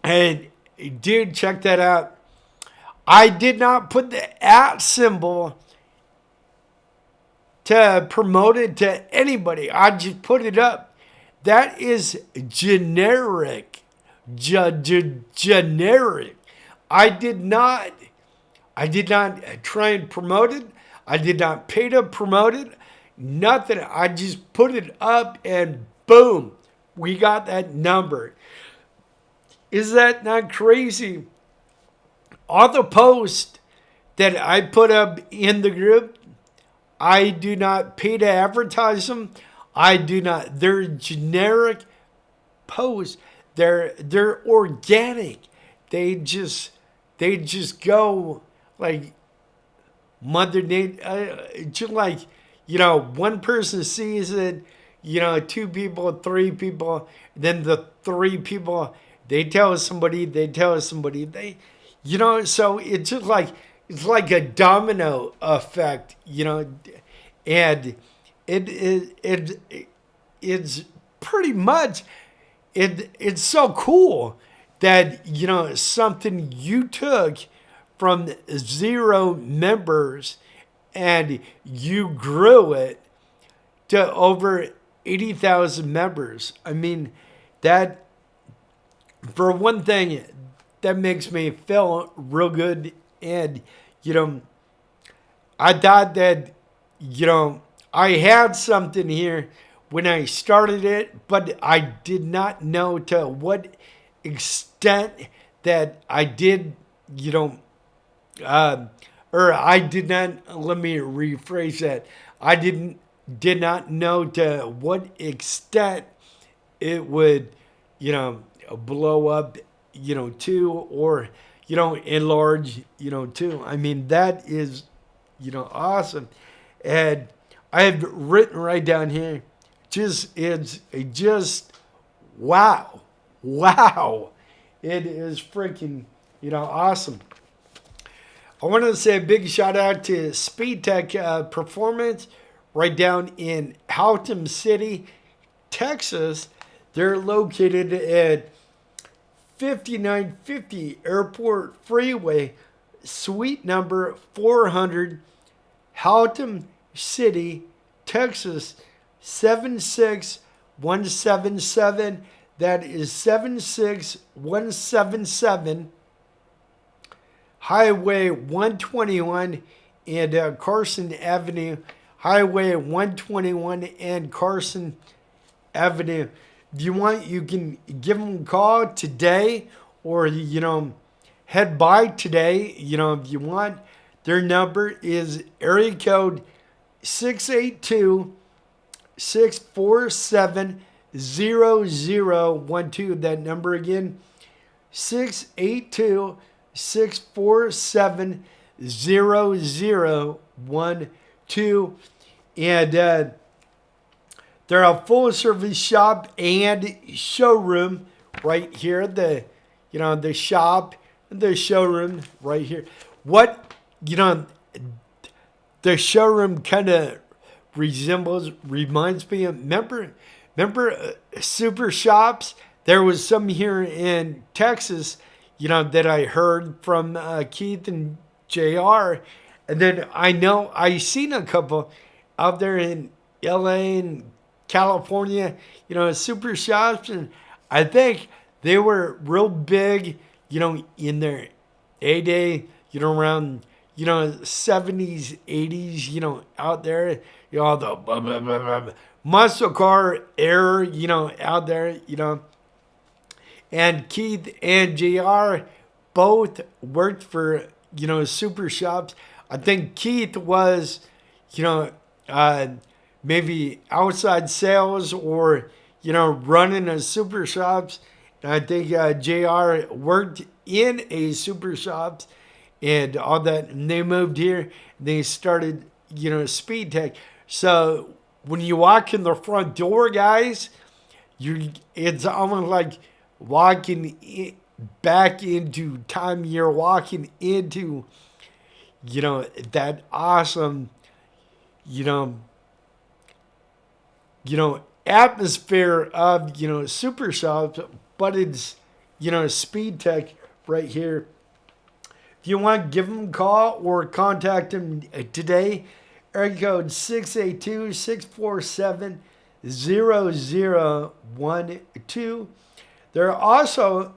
And dude, check that out. I did not put the @ symbol to promote it to anybody. I just put it up. That is generic. Generic. I did not try and promote it. I did not pay to promote it. Nothing. I just put it up and boom, we got that number. Is that not crazy? All the posts that I put up in the group, I do not pay to advertise them. I do not. They're generic posts. They're organic. They just go like Mother Nature. Just like one person sees it. 2 people, 3 people. Then the 3 people they tell somebody. They tell somebody. So it's just like it's like a domino effect. And it's pretty much it's so cool that something you took from 0 members and you grew it to over 80,000 members. I mean, that for one thing, that makes me feel real good. And I thought that I had something here when I started it, but I did not know to what extent that I did, or I did not, let me rephrase that. I did not know to what extent it would, blow up, to, or, enlarge, to. I mean, that is, awesome. And I have written right down here, it's just wow. It is freaking, awesome. I want to say a big shout out to Speed Tech Performance right down in Houghton City, Texas. They're located at 5950 Airport Freeway, suite number 400, Houghton City, Texas, 76177. That is 76177. Highway 121 and Carson Avenue. Highway 121 and Carson Avenue. If you want, you can give them a call today, or head by today. If you want, their number is area code 682-647-0012. That number again, 682 647-0012. And they're a full service shop and showroom right here. The shop and the showroom right here. What, the showroom kind of reminds me of, remember super shops? There was some here in Texas, that I heard from Keith and JR. And then I seen a couple out there in LA and California, super shops. And I think they were real big, in their heyday, around, 70s, 80s, out there, the muscle car era, out there, And Keith and JR both worked for, super shops. I think Keith was, maybe outside sales or, running a super shops. And I think JR worked in a super shops and all that. And they moved here and they started, Speed Tech. So when you walk in the front door, guys, it's almost like walking back into time. You're walking into, that awesome, atmosphere of, super shops, but it's, Speed Tech right here. If you want to give them a call or contact them today, area code 682-647-0012. They're also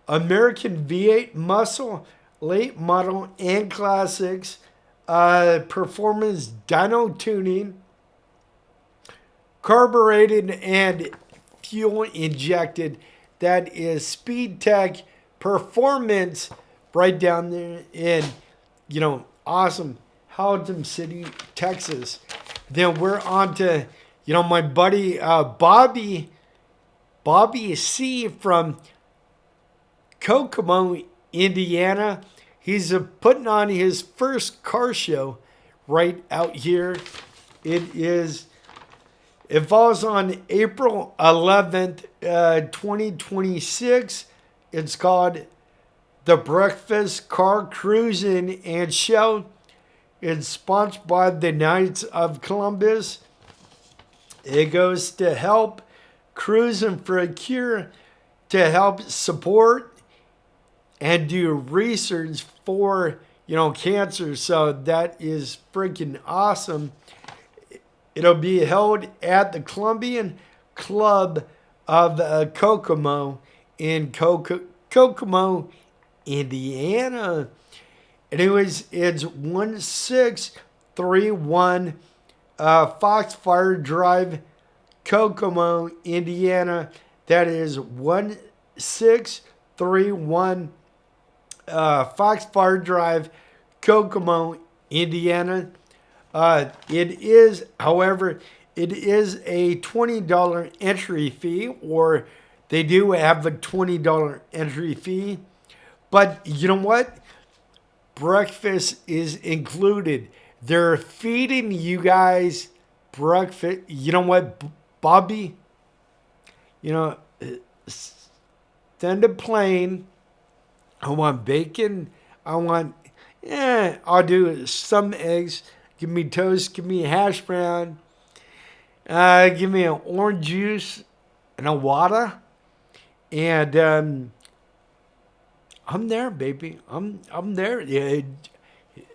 American V8 muscle, late model and classics, performance dyno tuning, carbureted and fuel injected. That is Speed Tech Performance right down there in, awesome Haltom City, Texas. Then we're on to, my buddy Bobby C from Kokomo, Indiana. He's putting on his first car show right out here. It falls on April 11th, 2026. It's called The Breakfast Car Cruising and Show. It's sponsored by the Knights of Columbus. It goes to help Cruising for a Cure, to help support and do research for, cancer. So that is freaking awesome. It'll be held at the Columbian Club of Kokomo in Kokomo, Indiana. Anyways, it's 1631 Foxfire Drive, Kokomo, Indiana. That is 1631 Foxfire Drive, Kokomo, Indiana. It is a $20 entry fee, or they do have a $20 entry fee. But you know what? Breakfast is included. They're feeding you guys breakfast. You know what, Bobby? Send a plane. I want bacon. I'll do some eggs. Give me toast. Give me a hash brown. Give me an orange juice and a water. And I'm there, baby. I'm there. Yeah,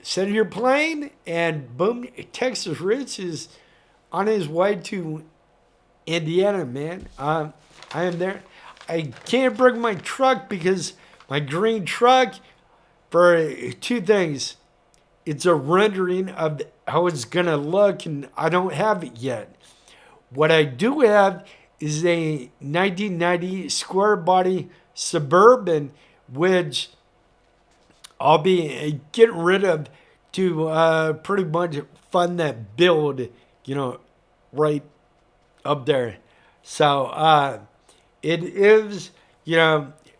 send your plane, and boom, Texas Rich is on his way to Indiana, man. I am there. I can't bring my truck because my green truck, for two things. It's a rendering of how it's going to look, and I don't have it yet. What I do have is a 1990 square body Suburban, which I'll be getting rid of to pretty much fund that build, right up there. So it is,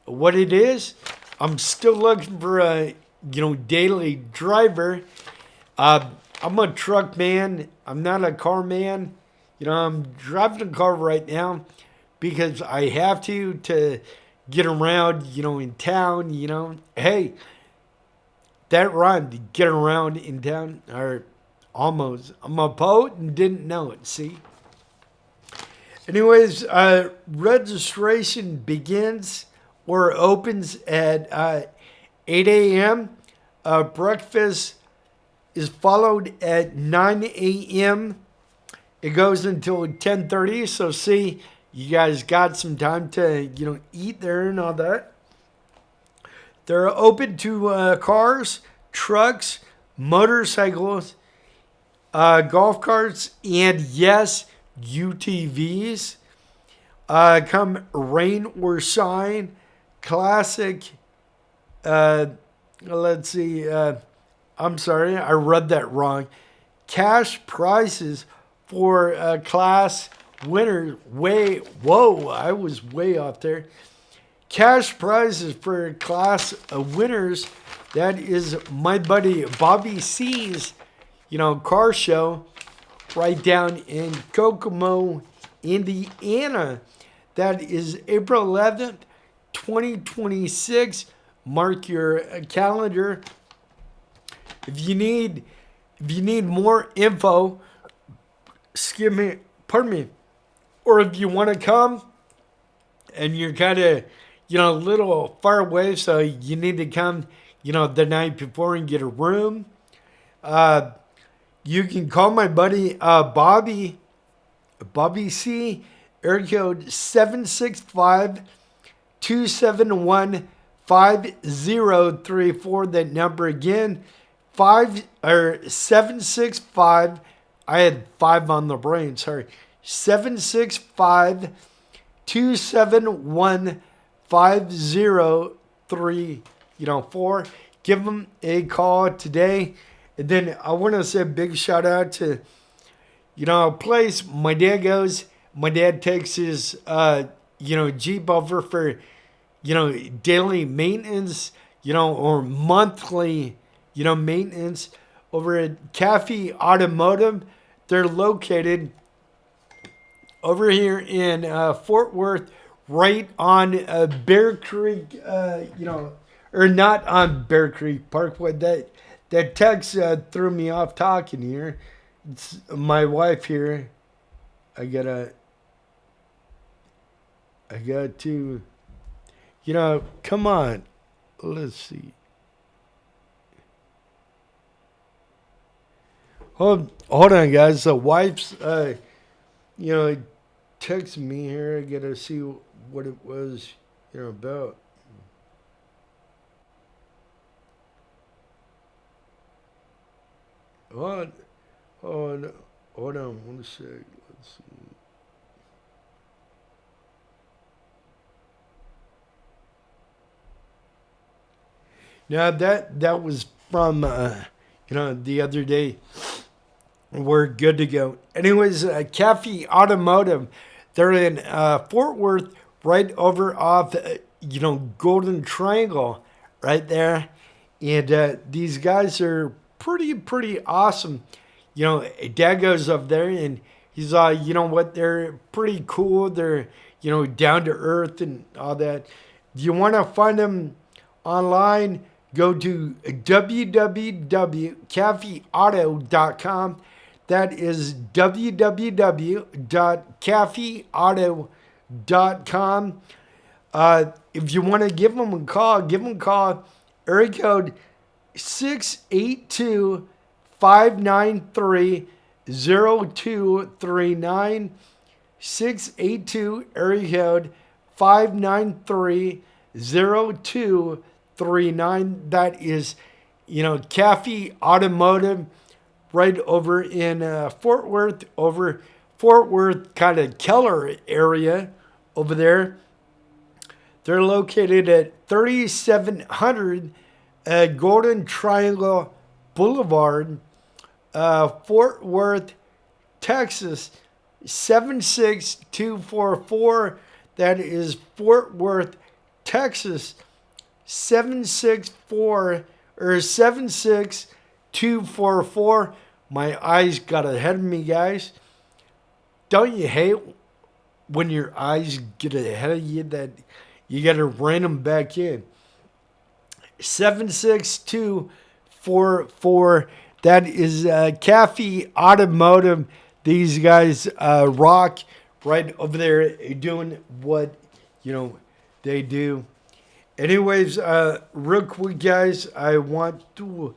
what it is. I'm still looking for a daily driver. I'm a truck man. I'm not a car man. I'm driving a car right now because I have to get around, in town, Hey, that rhymed, to get around in town, or almost. I'm a poet and didn't know it, see? Anyways, registration begins or opens at 8 a.m. Breakfast is followed at 9 a.m. It goes until 10:30. So see, you guys got some time to eat there and all that. They're open to cars, trucks, motorcycles, golf carts, and yes, UTVs. Come rain or shine, classic. Let's see. I'm sorry, I read that wrong. Cash prizes for class winners. Whoa, I was way off there. Cash prizes for class winners. That is my buddy Bobby C's, car show right down in Kokomo, Indiana. That is April 11th, 2026. Mark your calendar. If you need more info, pardon me, or if you want to come and you're kind of, a little far away, so you need to come, the night before and get a room, you can call my buddy Bobby C, area code 765-271-5034. That number again, 765. I had 5 on the brain, sorry. 765-271-5034. Give them a call today. And then I want to say a big shout out to, a place my dad goes. My dad takes his, Jeep over for, daily maintenance, or monthly, maintenance over at Cafe Automotive. They're located over here in Fort Worth, right on Bear Creek, or not on Bear Creek Parkway. That text threw me off talking here. It's my wife here. I got to, come on. Let's see. Hold on, guys. The wife's, texted me here. I gotta see what it was, about. Hold on 1 sec. Let's see. Now that was from the other day. We're good to go. Anyways, Cafe Automotive, they're in Fort Worth, right over off Golden Triangle, right there. And these guys are pretty awesome. Dad goes up there and he's they're pretty cool. They're down to earth and all that. Do you want to find them online? Go to www.cafeauto.com. That is www.cafeauto.com. If you want to give them a call, area code 682-593-0239. 682, area code 593-0239. That is, Cafe Automotive, right over in Fort Worth, kind of Keller area over there. They're located at 3700 Golden Triangle Boulevard, Fort Worth, Texas, 76244. That is Fort Worth, Texas, 764 or 76244. My eyes got ahead of me, guys. Don't you hate when your eyes get ahead of you that you got to rein them back in? 76244. That is Cafe Automotive. These guys rock right over there doing what, they do. Anyways, real quick, guys, I want to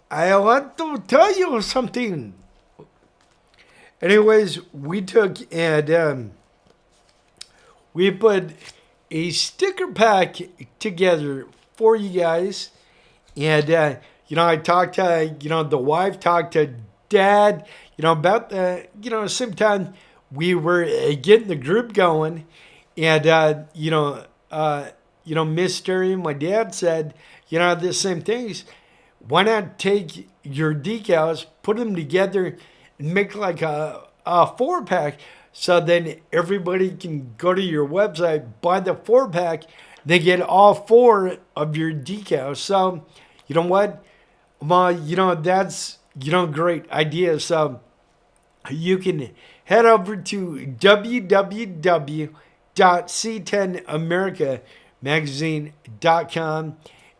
tell you something. Anyways, we took and we put a sticker pack together for you guys. And, I talked to, the wife, talked to dad, about the, same time we were getting the group going. And, Mr. and my dad said, the same things. Why not take your decals, put them together, and make like a 4-pack, so then everybody can go to your website, buy the 4-pack, they get all 4 of your decals. So, you know what? That's, great idea. So you can head over to www.c10americamagazine.com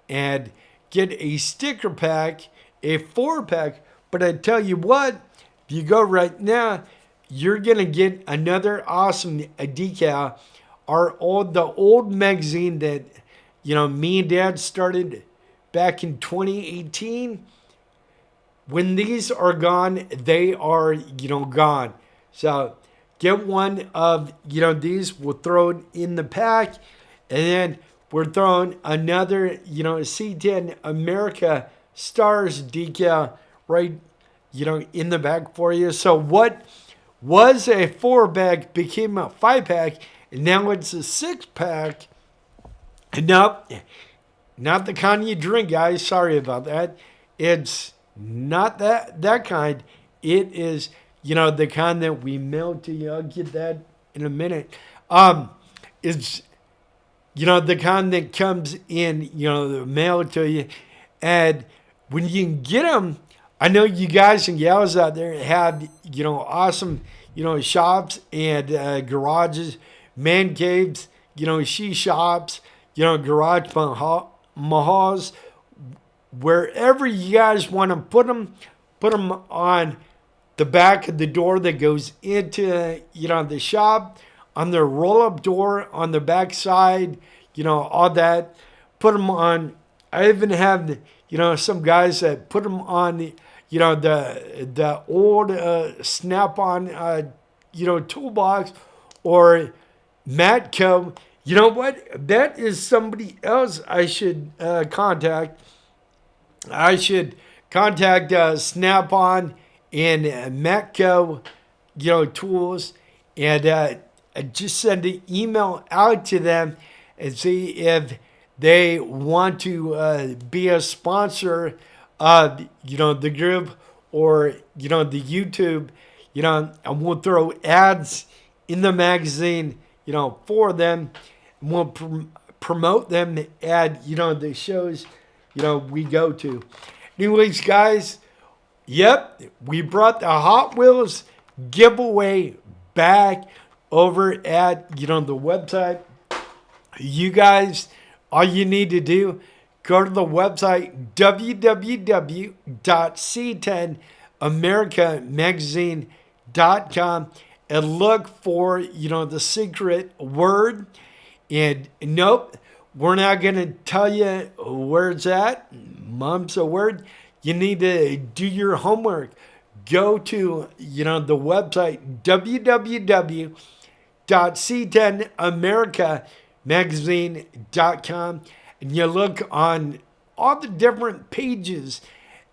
and get a sticker pack, a 4-pack. But I tell you what, if you go right now, you're going to get another awesome decal. The old magazine that, me and dad started back in 2018. When these are gone, they are, gone. So get one of, these. We'll throw it in the pack. And then we're throwing another, C10 America Stars decal right, in the back for you. So what was a 4-pack became a 5-pack, and now it's a 6-pack. Nope, not the kind you drink, guys. Sorry about that. It's not that kind. It is, the kind that we mail to you. I'll get that in a minute. It's, the kind that comes in, the mail to you. And when you can get them, I know you guys and gals out there have, awesome, shops and garages, man caves, she shops, garage mahals, wherever you guys want to put them on the back of the door that goes into, the shop, on the roll-up door, on the back side, all that. Put them on. I even have, some guys that put them on the, the old Snap-on, toolbox or Matco. You know what? That is somebody else I should contact. I should contact Snap-on and Matco, tools, and just send an email out to them and see if they want to be a sponsor of, the group or, the YouTube, and we'll throw ads in the magazine, for them. And we'll promote them at, the shows, we go to. Anyways, guys, yep, we brought the Hot Wheels giveaway back over at, the website. You guys, all you need to do, go to the website, www.c10americamagazine.com, and look for, the secret word. And nope, we're not going to tell you where it's at. Mom's a word. You need to do your homework. Go to, the website, www.c10americamagazine.com, and you look on all the different pages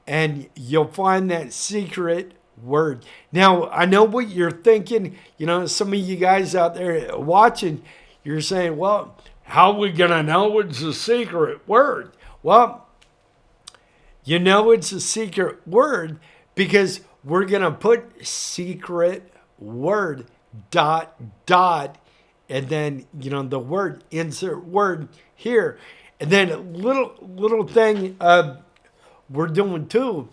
and you'll find that secret word. Now, I know what you're thinking. Some of you guys out there watching, you're saying, well, how are we going to know it's a secret word? Well, it's a secret word because we're going to put secret word ... and then, the word, insert word here. And then a little thing we're doing too.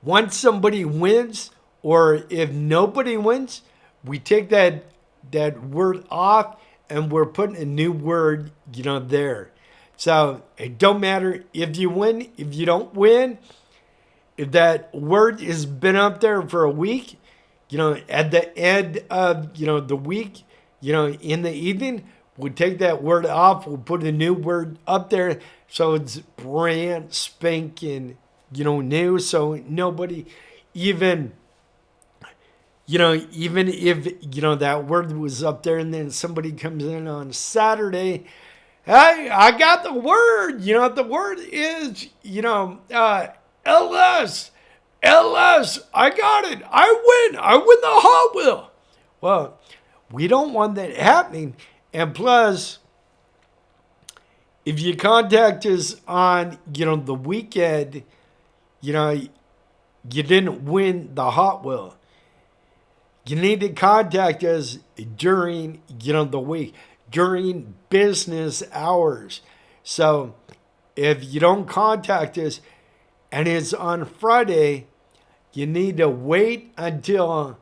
Once somebody wins, or if nobody wins, we take that word off and we're putting a new word, there. So it don't matter if you win, if you don't win, if that word has been up there for a week, at the end of, the week, in the evening, we'll take that word off. We'll put a new word up there. So it's brand spanking, new. So nobody even, even if, that word was up there and then somebody comes in on Saturday, hey, I got the word. The word is, LS. LS. I got it. I win. I win the Hot Wheel. Well, we don't want that happening. And plus, if you contact us on, the weekend, you didn't win the Hot Wheel. You need to contact us during, the week, during business hours. So if you don't contact us and it's on Friday, you need to wait until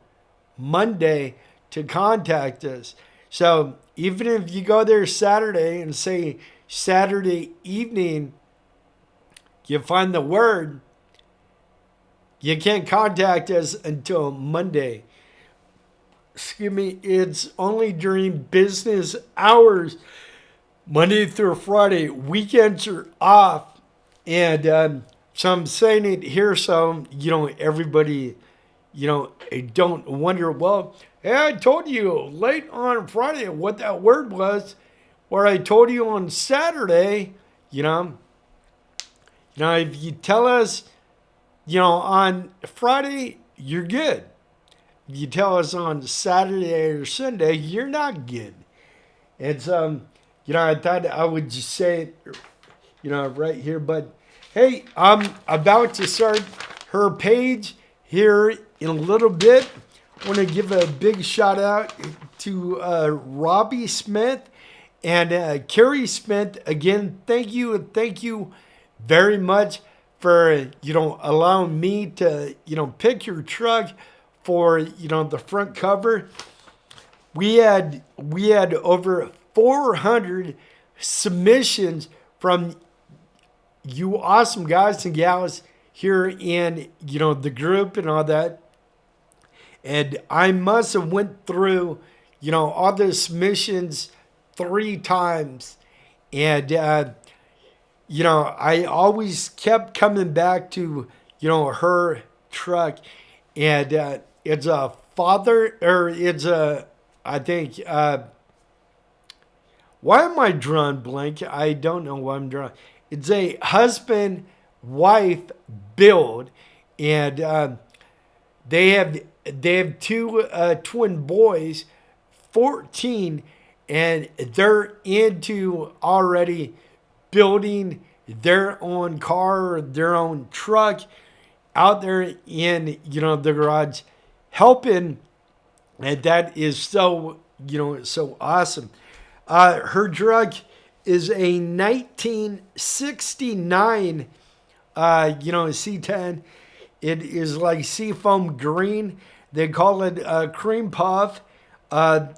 Monday to contact us. So even if you go there Saturday and say Saturday evening, you find the word, you can't contact us until Monday. Excuse me, it's only during business hours, Monday through Friday. Weekends are off. And so I'm saying it here so, everybody, don't wonder, well, hey, I told you late on Friday what that word was, or I told you on Saturday, if you tell us, on Friday, you're good. If you tell us on Saturday or Sunday, you're not good. And so, I thought I would just say it, right here. But hey, I'm about to start her page here in a little bit. I want to give a big shout out to Robbie Smith and Carrie Smith. Again, thank you very much for, allowing me to, pick your truck for, the front cover. We had over 400 submissions from you awesome guys and gals here in, the group and all that. And I must have went through, all the submissions 3 times. And, I always kept coming back to, her truck. And it's a father, or it's a, I think, why am I drawing blank? I don't know why I'm drawing. It's a husband-wife build. And they have 2 twin boys, 14, and they're into already building their own car, their own truck out there in, the garage, helping. And that is so, so awesome. Her truck is a 1969, C10. It is like seafoam green. They call it cream puff. My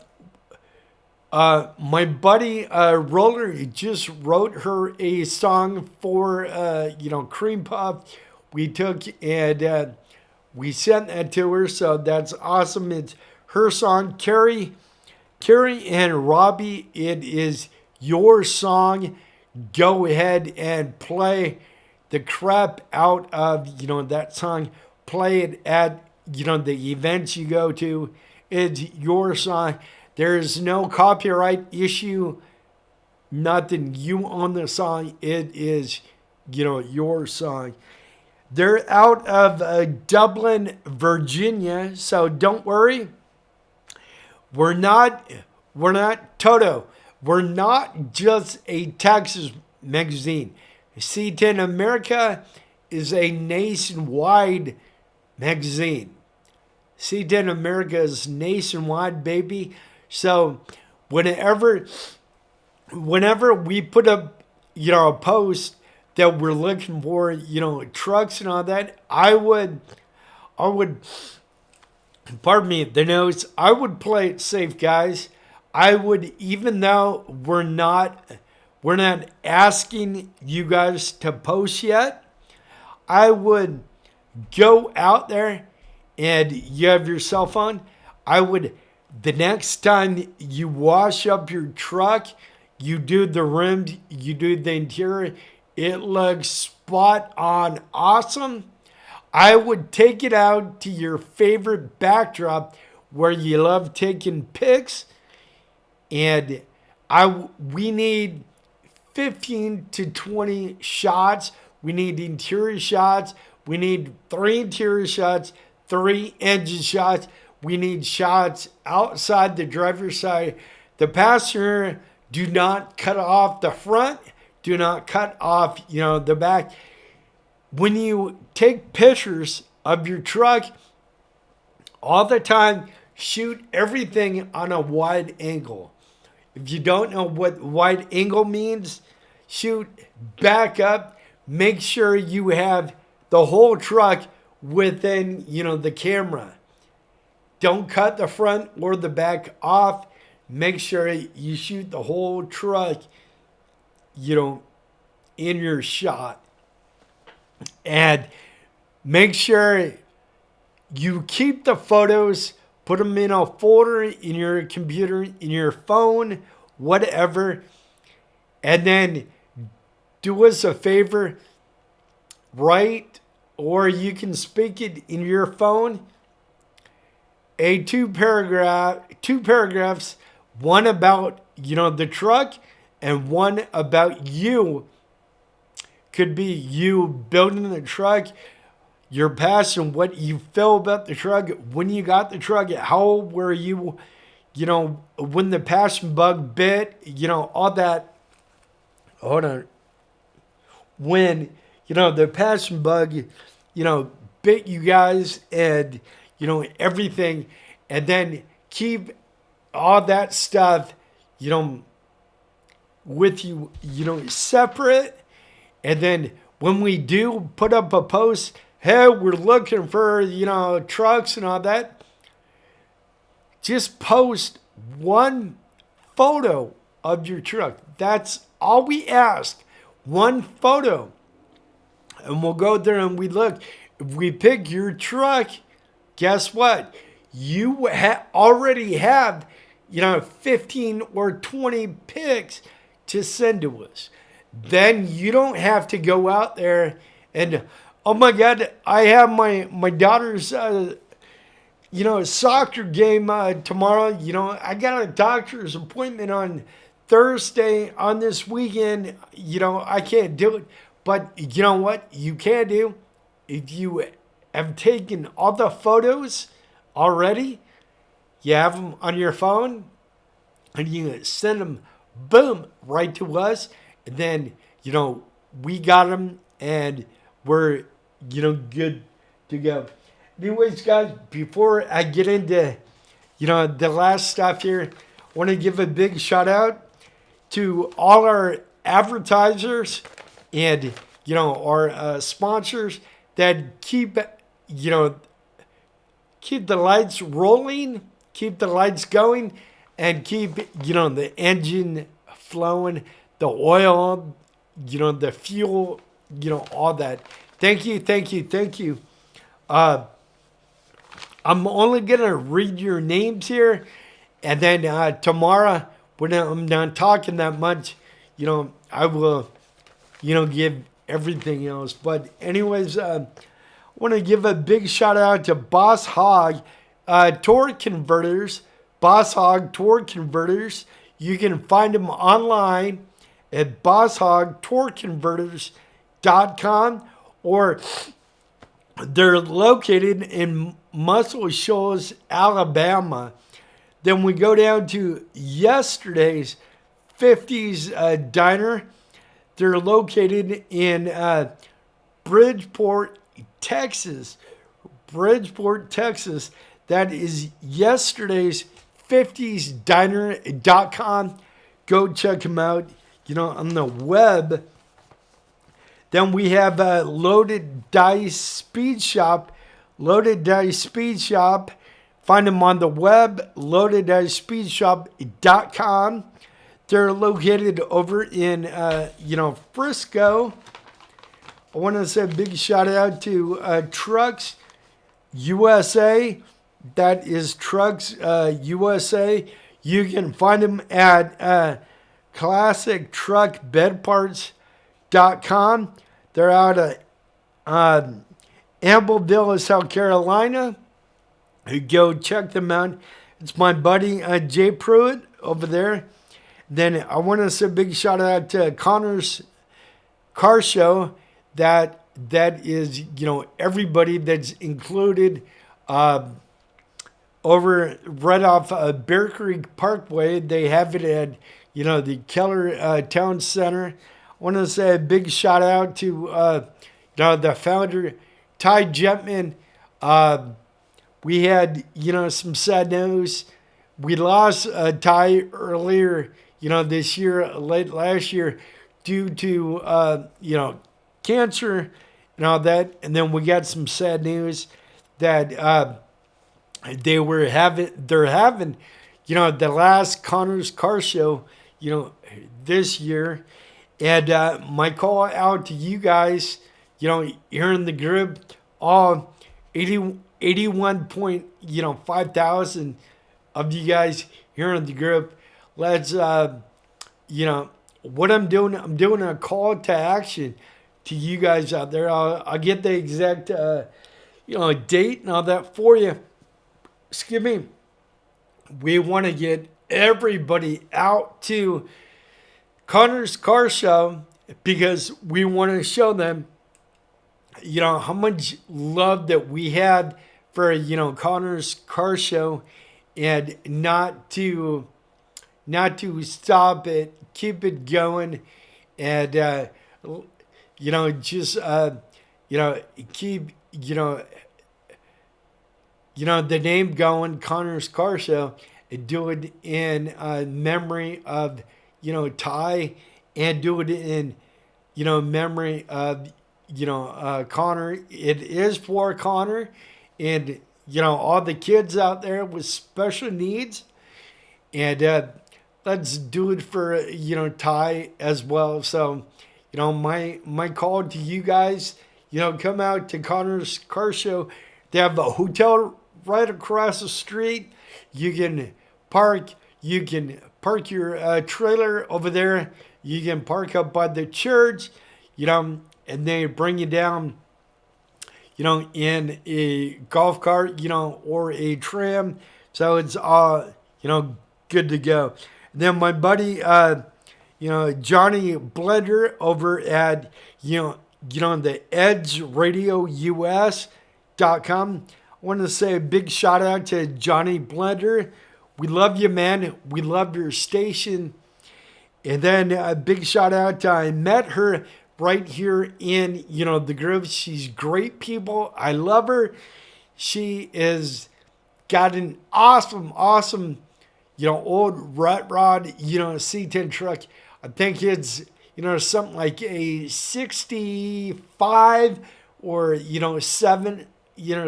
buddy Roller just wrote her a song for cream puff. We took and we sent that to her, so that's awesome. It's her song. Carrie and Robbie, it is your song. Go ahead and play the crap out of that song. Play it at the events you go to. It's your song. There is no copyright issue. Nothing. You own the song. It is your song. They're out of Dublin, Virginia, so don't worry. We're not Toto. We're not just a Texas magazine. C10 America is a nationwide magazine. C10 America is nationwide, baby. So whenever whenever we put up, a post that we're looking for, trucks and all that, I would, pardon me, the notes, I would play it safe, guys. I would, even though we're not asking you guys to post yet, I would go out there and you have your cell phone. I would, the next time you wash up your truck, you do the rims, you do the interior, it looks spot on awesome. I would take it out to your favorite backdrop where you love taking pics, and we need 15 to 20 shots. We need interior shots. We need 3 interior shots, 3 engine shots. We need shots outside the driver's side. The passenger, do not cut off the front. Do not cut off, the back. When you take pictures of your truck, all the time, shoot everything on a wide angle. If you don't know what wide angle means, shoot back up. Make sure you have the whole truck within, the camera. Don't cut the front or the back off. Make sure you shoot the whole truck, in your shot. And make sure you keep the photos, put them in a folder in your computer, in your phone, whatever. And then do us a favor, write, or you can speak it in your phone, two paragraphs, one about, the truck and one about you. Could be you building the truck, your passion, what you feel about the truck, when you got the truck, how old were you, when the passion bug bit, all that. Hold on. When, the passion bug, bit you guys and, everything. And then keep all that stuff, with you, separate. And then when we do put up a post, hey, we're looking for, trucks and all that, just post one photo of your truck. That's all we ask. One photo. And we'll go there and we look. If we pick your truck, guess what? You already have, 15 or 20 pics to send to us. Then you don't have to go out there and, oh my God, I have my daughter's, soccer game tomorrow. I got a doctor's appointment on Thursday on this weekend. I can't do it. But you know what you can do? If you have taken all the photos already, you have them on your phone, and you send them, boom, right to us. And then, we got them and we're, good to go. Anyways, guys, before I get into, the last stuff here, I want to give a big shout out to all our advertisers and, our sponsors that keep the lights rolling, keep the lights going, and keep, the engine flowing, the oil, the fuel, all that. Thank you, thank you, thank you. I'm only going to read your names here, and then tomorrow, when I'm not talking that much, I will, give everything else. But anyways, I want to give a big shout out to Boss Hog Torque Converters. Boss Hog Torque Converters. You can find them online at bosshogtorqueconverters.com, or they're located in Muscle Shoals, Alabama. Then we go down to yesterday's 50s Diner. They're located in Bridgeport, Texas. Bridgeport, Texas. That is yesterday's 50sdiner.com. go check them out, on the web. Then we have Loaded Dice Speed Shop. Loaded Dice Speed Shop. Find them on the web, loadeddicespeedshop.com. They're located over in, Frisco. I want to say a big shout out to Trucks USA. That is Trucks USA. You can find them at classictruckbedparts.com. They're out of Ambleville, South Carolina. Go check them out. It's my buddy Jay Pruitt over there. Then I want to say a big shout out to Connor's Car Show. That is, everybody that's included over right off Bear Creek Parkway. They have it at, the Keller Town Center. I want to say a big shout out to, the founder, Ty Jetman. We had, some sad news. We lost Ty earlier, this year, late last year, due to, cancer and all that. And then we got some sad news that they're having, the last Connor's Car Show, this year. And my call out to you guys, here in the group, all 81,500 of you guys here in the group. Let's, what I'm doing a call to action to you guys out there. I'll get the exact, date and all that for you. Excuse me. We want to get everybody out to Connor's Car Show because we want to show them, how much love that we had for, Connor's Car Show, and not to stop it, keep it going, and, just, keep, the name going, Connor's Car Show, and do it in memory of, Ty, and do it in, memory of, Connor. It is for Connor and, all the kids out there with special needs. And let's do it for, Ty as well. So, my call to you guys, come out to Connor's Car Show. They have a hotel right across the street. You can park your trailer over there. You can park up by the church, and they bring you down, in a golf cart, or a tram. So it's all, good to go. And then my buddy, Johnny Blender over at, the edgeradious.com. I want to say a big shout out to Johnny Blender. We love you, man. We love your station. And then a big shout out to, I met her right here in, the group. She's great people. I love her. She is got an awesome, old rut rod, C10 truck. I think it's, something like a 65 or, 7,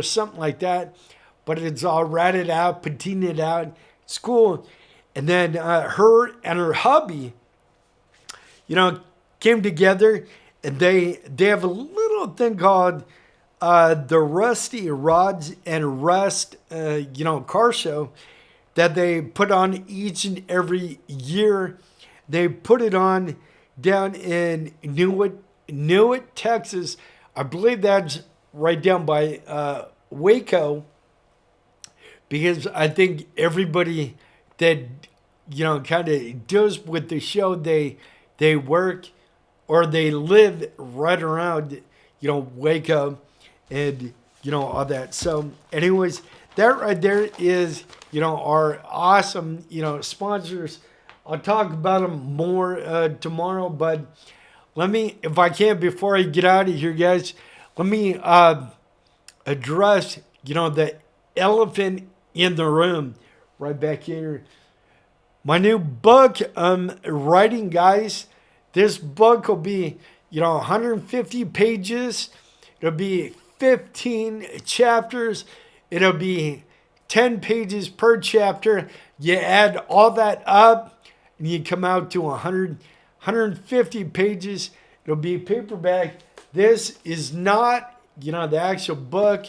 something like that. But it's all ratted out, patinaed out. It's cool. And then her and her hubby, came together, and they have a little thing called the Rusty Rods and Rust, car show that they put on each and every year. They put it on down in Newitt, Texas. I believe that's right down by Waco, because I think everybody that, kind of deals with the show, they work or they live right around, Waco and, all that. So anyways, that right there is, our awesome, sponsors. I'll talk about them more tomorrow, but let me, if I can, before I get out of here, guys, let me address, the elephant in the room right back here. my new book I'm writing, guys. This book will be, 150 pages. It'll be 15 chapters. It'll be 10 pages per chapter. You add all that up and you come out to 150 pages. It'll be paperback. This is not, the actual book.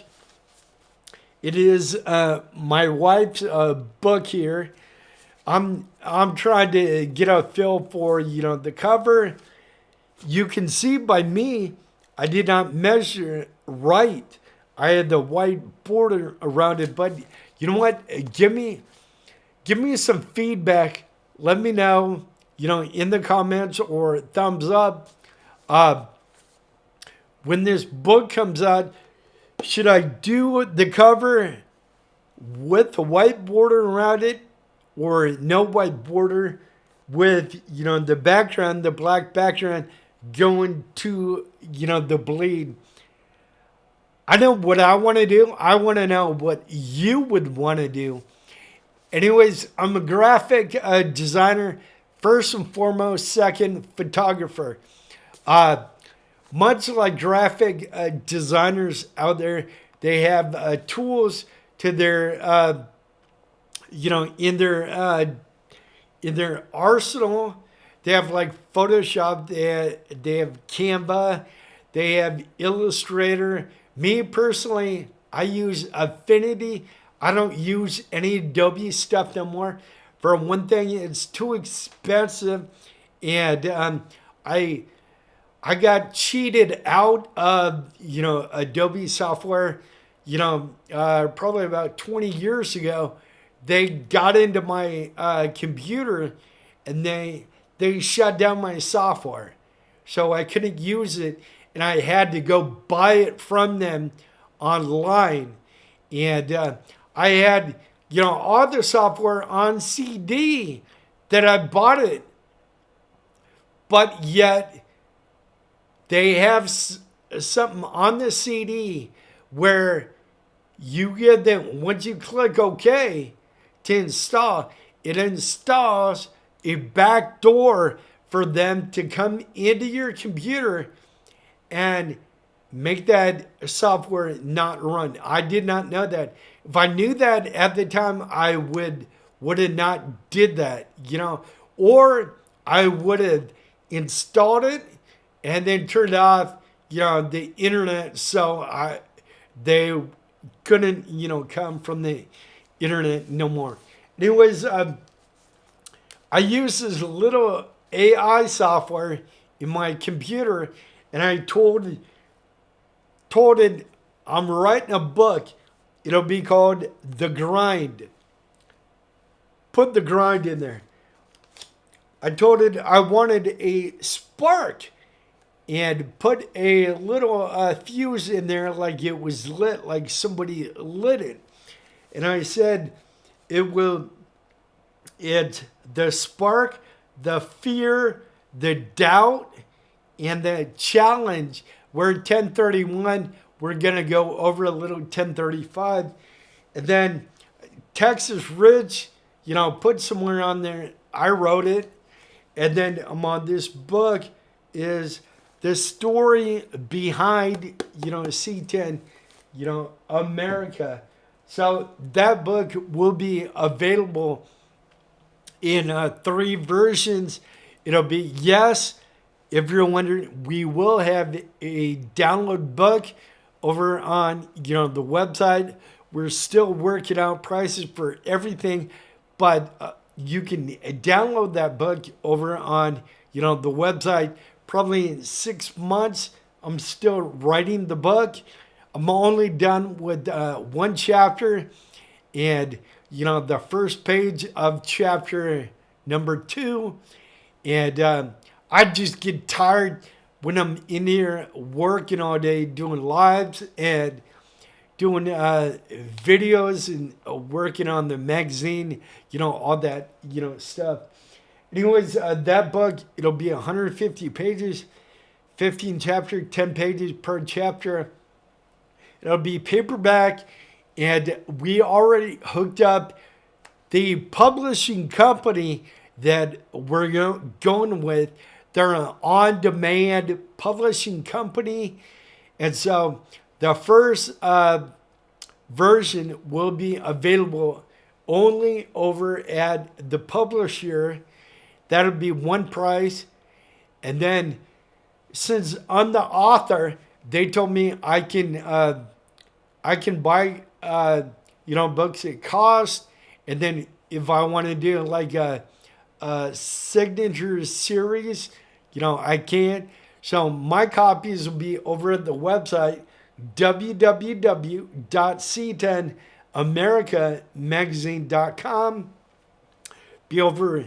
It is my wife's book here. I'm trying to get a feel for, the cover. You can see by me, I did not measure right. I had the white border around it, but you know what? Give me some feedback. Let me know, in the comments or thumbs up. When this book comes out, should I do the cover with the white border around it or no white border with, the background, the black background going to, the bleed? I know what I want to do. I want to know what you would want to do. Anyways, I'm a graphic designer, first and foremost, second, photographer. Much like graphic designers out there, they have tools to their, in their arsenal. They have like Photoshop, they have Canva, they have Illustrator. Me personally, I use Affinity. I don't use any Adobe stuff no more. For one thing, it's too expensive, and I got cheated out of Adobe software. Probably about 20 years ago, they got into my computer, and they shut down my software, so I couldn't use it, and I had to go buy it from them online, and I had all the software on CD that I bought it, but yet they have something on the CD where you get that once you click OK to install, it installs a back door for them to come into your computer and make that software not run. I did not know that. If I knew that at the time, I would have not did that, or I would have installed it and then turned off, the internet, so they couldn't, come from the internet no more. Anyways, I use this little AI software in my computer, and I told it I'm writing a book. It'll be called The Grind. Put the grind in there. I told it I wanted a spark and put a little fuse in there like it was lit, like somebody lit it. And I said the spark, the fear, the doubt, and the challenge. We're 1031. We're going to go over a little 1035. And then Texas Rich, put somewhere on there. I wrote it. And then I'm on this book is the story behind, C10, America. So that book will be available in 3 versions. It'll be, yes, if you're wondering, we will have a download book over on, the website. We're still working out prices for everything, but you can download that book over on, the website. Probably in 6 months, I'm still writing the book. I'm only done with 1 chapter, and the first page of chapter number 2. And I just get tired when I'm in here working all day, doing lives and doing videos and working on the magazine, all that, stuff. Anyways, that book, it'll be 150 pages, 15 chapters, 10 pages per chapter. It'll be paperback, and we already hooked up the publishing company that we're going with, they're an on-demand publishing company. And so the first version will be available only over at the publisher. That'll be one price. And then since I'm the author, they told me I can buy books at cost, and then if I want to do like a signature series, I can. So my copies will be over at the website www.c10americamagazine.com. Be over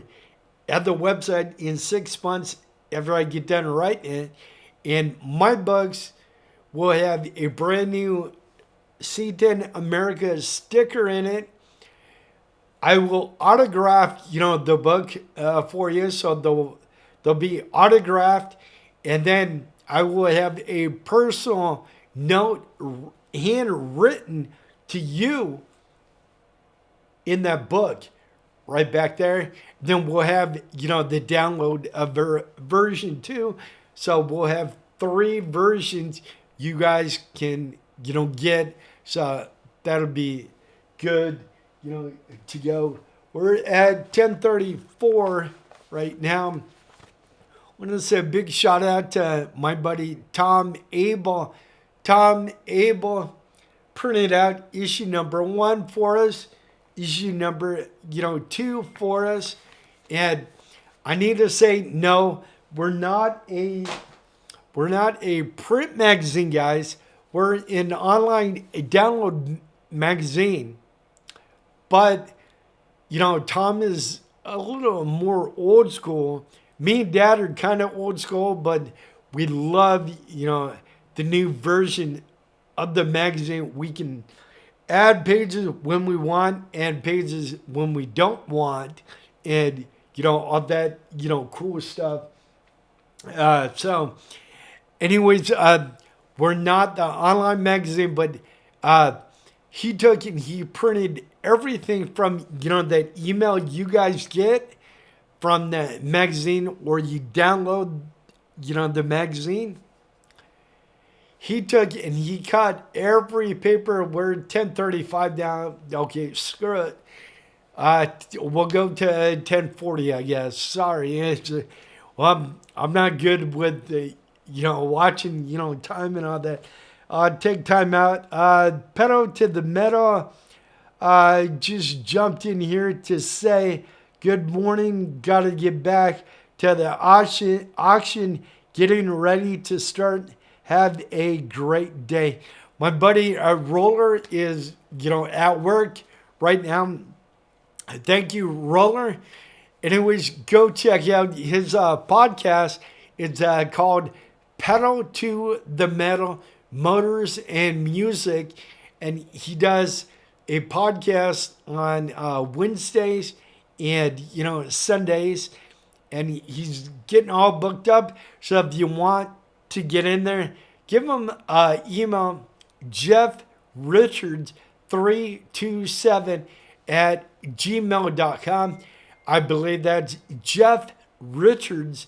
at the website in 6 months after I get done writing it, and my books will have a brand new C10 America sticker in it. I will autograph, the book for you, so they'll be autographed, and then I will have a personal note handwritten to you in that book right back there. Then we'll have, the download of version 2. So we'll have 3 versions you guys can, get. So that'll be good, to go. We're at 10:34 right now. I want to say a big shout out to my buddy Tom Abel. Tom Abel printed out issue number 1 for us, issue number 2 for us. And I need to say, no, we're not a print magazine, guys. We're an online download magazine. But, Tom is a little more old school. Me and Dad are kind of old school, but we love, the new version of the magazine. We can add pages when we want and pages when we don't want. And, all that, cool stuff. So, anyways, we're not the online magazine, but he took and he printed everything from, that email you guys get from the magazine, or you download, the magazine. He took and he cut every paper. We're 1035 down. Okay, screw it. We'll go to 1040, I guess. Sorry. Well, I'm not good with the, watching, time and all that. Take time out. Pedal to the metal. Just jumped in here to say good morning. Got to get back to the auction. Getting ready to start. Have a great day. My buddy Roller is, at work right now. Thank you, Roller. Anyways, go check out his podcast. It's called Pedal to the Metal, Motors and Music. And he does a podcast on Wednesdays and, Sundays. And he's getting all booked up. So if you want to get in there, give him email jeffrichards327 at gmail.com. I believe that's Jeff Richards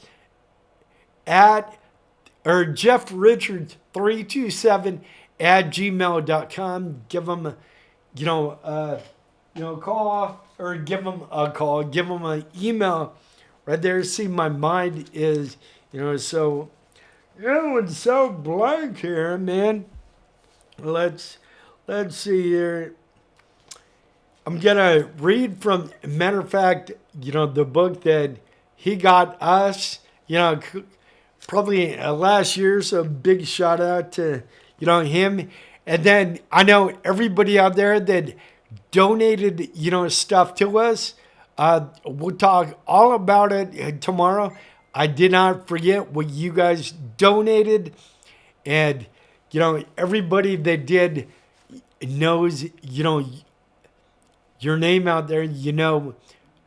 Jeff Richards 327 at gmail.com. Give him call, or give him a call, give him an email right there. See, my mind is, so, it's so blank here, man. Let's see here. I'm going to read from, matter of fact, the book that he got us, probably last year. So big shout out to, him. And then I know everybody out there that donated, stuff to us. We'll talk all about it tomorrow. I did not forget what you guys donated. And, everybody that did knows, your name out there,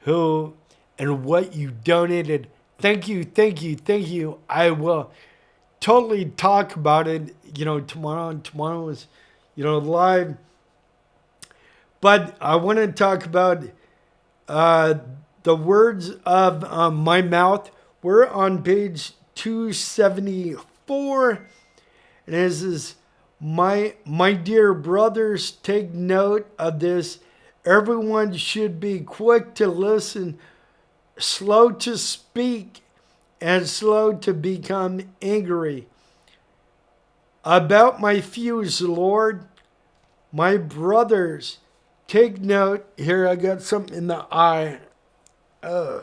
who and what you donated. Thank you, thank you, thank you. I will totally talk about it, tomorrow. And tomorrow is, live. But I want to talk about the words of my mouth. We're on page 274. And this is my dear brothers, take note of this. Everyone should be quick to listen, slow to speak, and slow to become angry. About my feuds, Lord, my brothers, take note. Here, I got something in the eye. I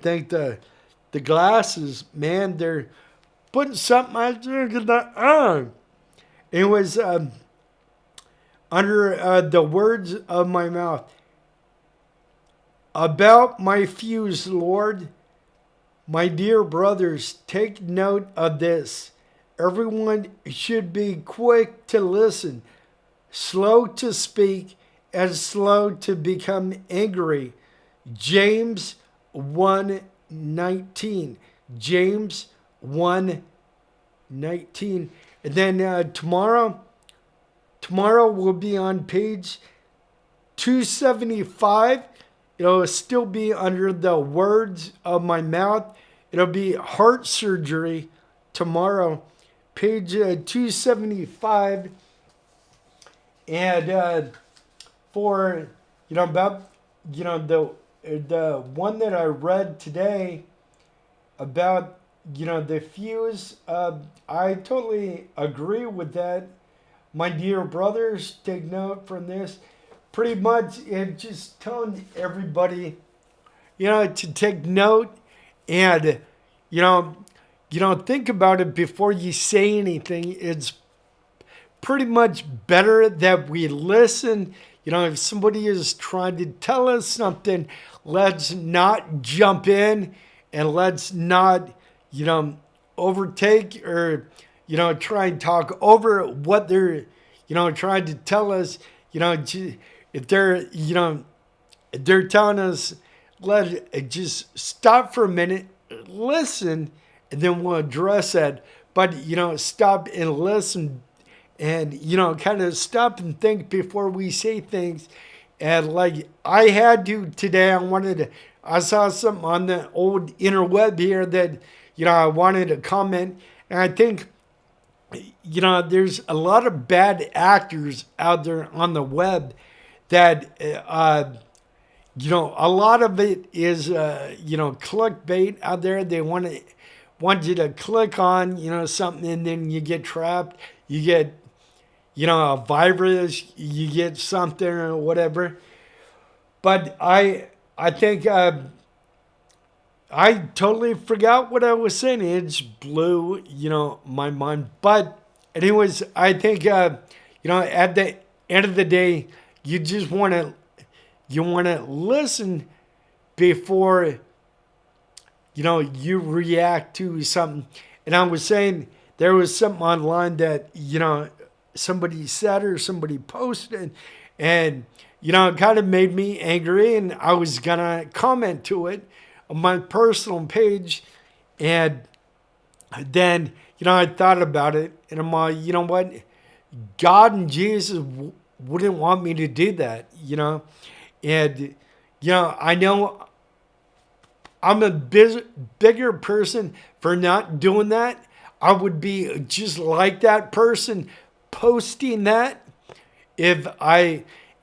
think the glasses, man, they're putting something out there in the eye. It was under the words of my mouth. About my feuds, Lord, my dear brothers, take note of this. Everyone should be quick to listen, slow to speak, and slow to become angry. James 1:19. James 1:19. And then tomorrow we'll be on page 275. It'll still be under the words of my mouth. It'll be heart surgery tomorrow, page 275. And for, about, the one that I read today about, the fuse, I totally agree with that. My dear brothers, take note from this. Pretty much it just telling everybody, to take note and, think about it before you say anything. It's pretty much better that we listen. If somebody is trying to tell us something, let's not jump in and let's not, overtake or, try and talk over what they're, trying to tell us. If they're telling us, just stop for a minute, listen, and then we'll address that. But, stop and listen and, kind of stop and think before we say things. And like I had to today, I saw something on the old interweb here that, I wanted to comment. And I think, there's a lot of bad actors out there on the web that, a lot of it is, clickbait out there. They want you to click on, something, and then you get trapped. You get, a virus, you get something or whatever. But I think I totally forgot what I was saying. It just blew, my mind. But anyways, I think, at the end of the day, you just want to listen before, you react to something. And I was saying there was something online that, somebody said or somebody posted, and, it kind of made me angry, and I was going to comment to it on my personal page. And then, I thought about it, and I'm like, you know what? God and Jesus wouldn't want me to do that, And, I know I'm a bigger person for not doing that. I would be just like that person posting that. And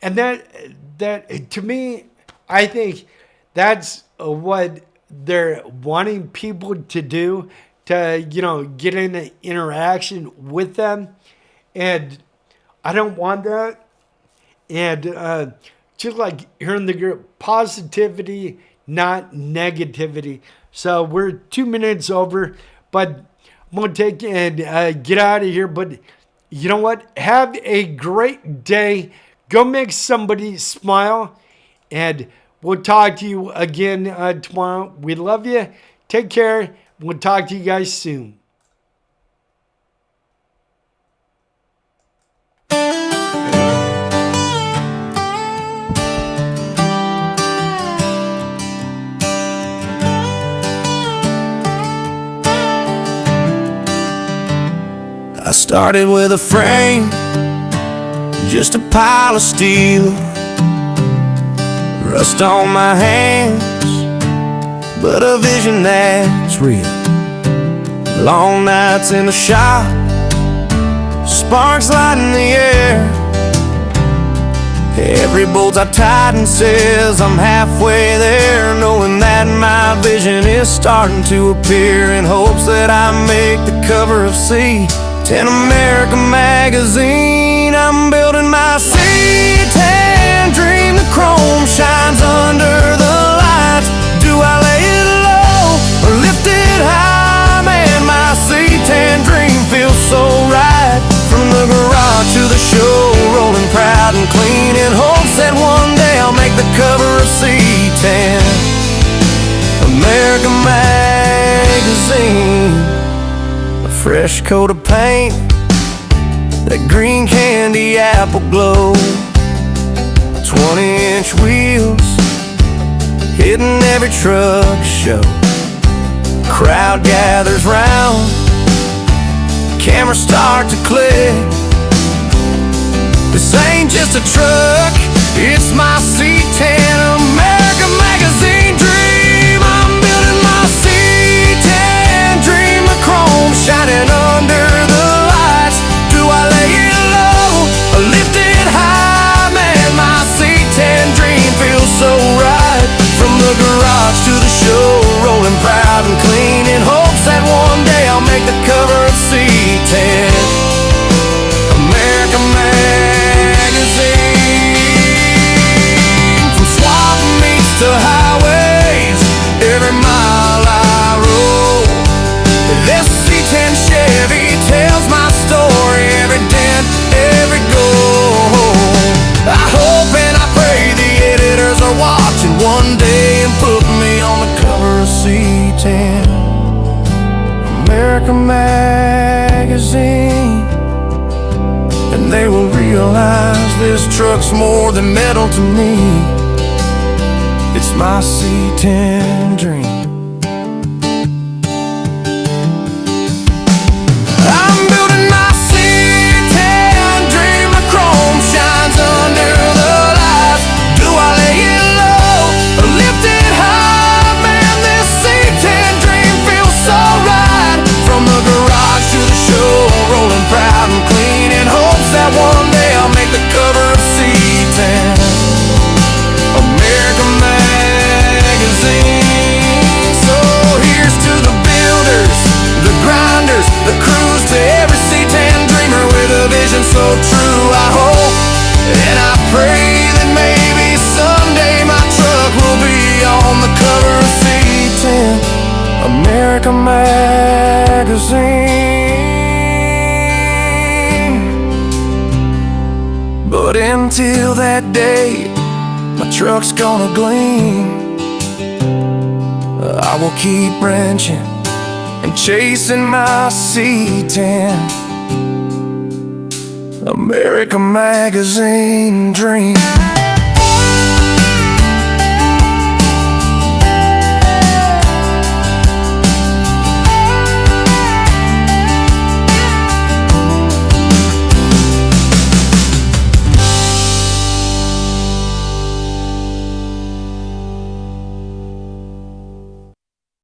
that to me, I think that's what they're wanting people to do, to, get in an interaction with them. And I don't want that. And just like hearing the group, positivity, not negativity. So we're 2 minutes over, but I'm going to take and get out of here. But you know what? Have a great day. Go make somebody smile. And we'll talk to you again tomorrow. We love you. Take care. We'll talk to you guys soon. I started with a frame, just a pile of steel. Rust on my hands, but a vision that's real. Long nights in the shop, sparks lighting the air. Every bolt's I tighten says I'm halfway there, knowing that my vision is starting to appear, in hopes that I make the cover of C10 America magazine. I'm building my C10 dream. The chrome shines under the lights. Do I lay it low or lift it high? Man, my C10 dream feels so right. From the garage to the show, rolling proud and clean, in hopes that one day I'll make the cover of C10 America magazine. A fresh coat of paint, that green candy apple glow, 20-inch wheels hitting every truck show. Crowd gathers round, cameras start to click. This ain't just a truck, it's my C10 America magazine dream. I'm building my C10 dream. The chrome shining under the lights. Do I lay it low or lift it high? Man, my C10 dream feels so right. From the garage to the show, rolling proud and clean, in hopes that one day I'll make the cover of C10 America magazine. From swamp meets to highways, every mile I roll, this C10 Chevy tells my story. Every dent, every goal. I hope and I pray the editors are watching one day and put me on the cover of C10 America magazine. And they will realize this truck's more than metal to me. It's my C10 dream. I'm building my C10 dream. The chrome shines under the lights. Do I lay it low or lift it high? Man, this C10 dream feels so right. From the garage to the show, rolling proud and clean, in hopes that one day I'll make the cover of C10 America magazine. So here's to the builders, the grinders, the crews, to every C10 dreamer with a vision so true. I hope and I pray that maybe someday my truck will be on the cover of C10 America magazine. But until that day, my truck's gonna gleam. I will keep wrenching and chasing my C10 America magazine dream.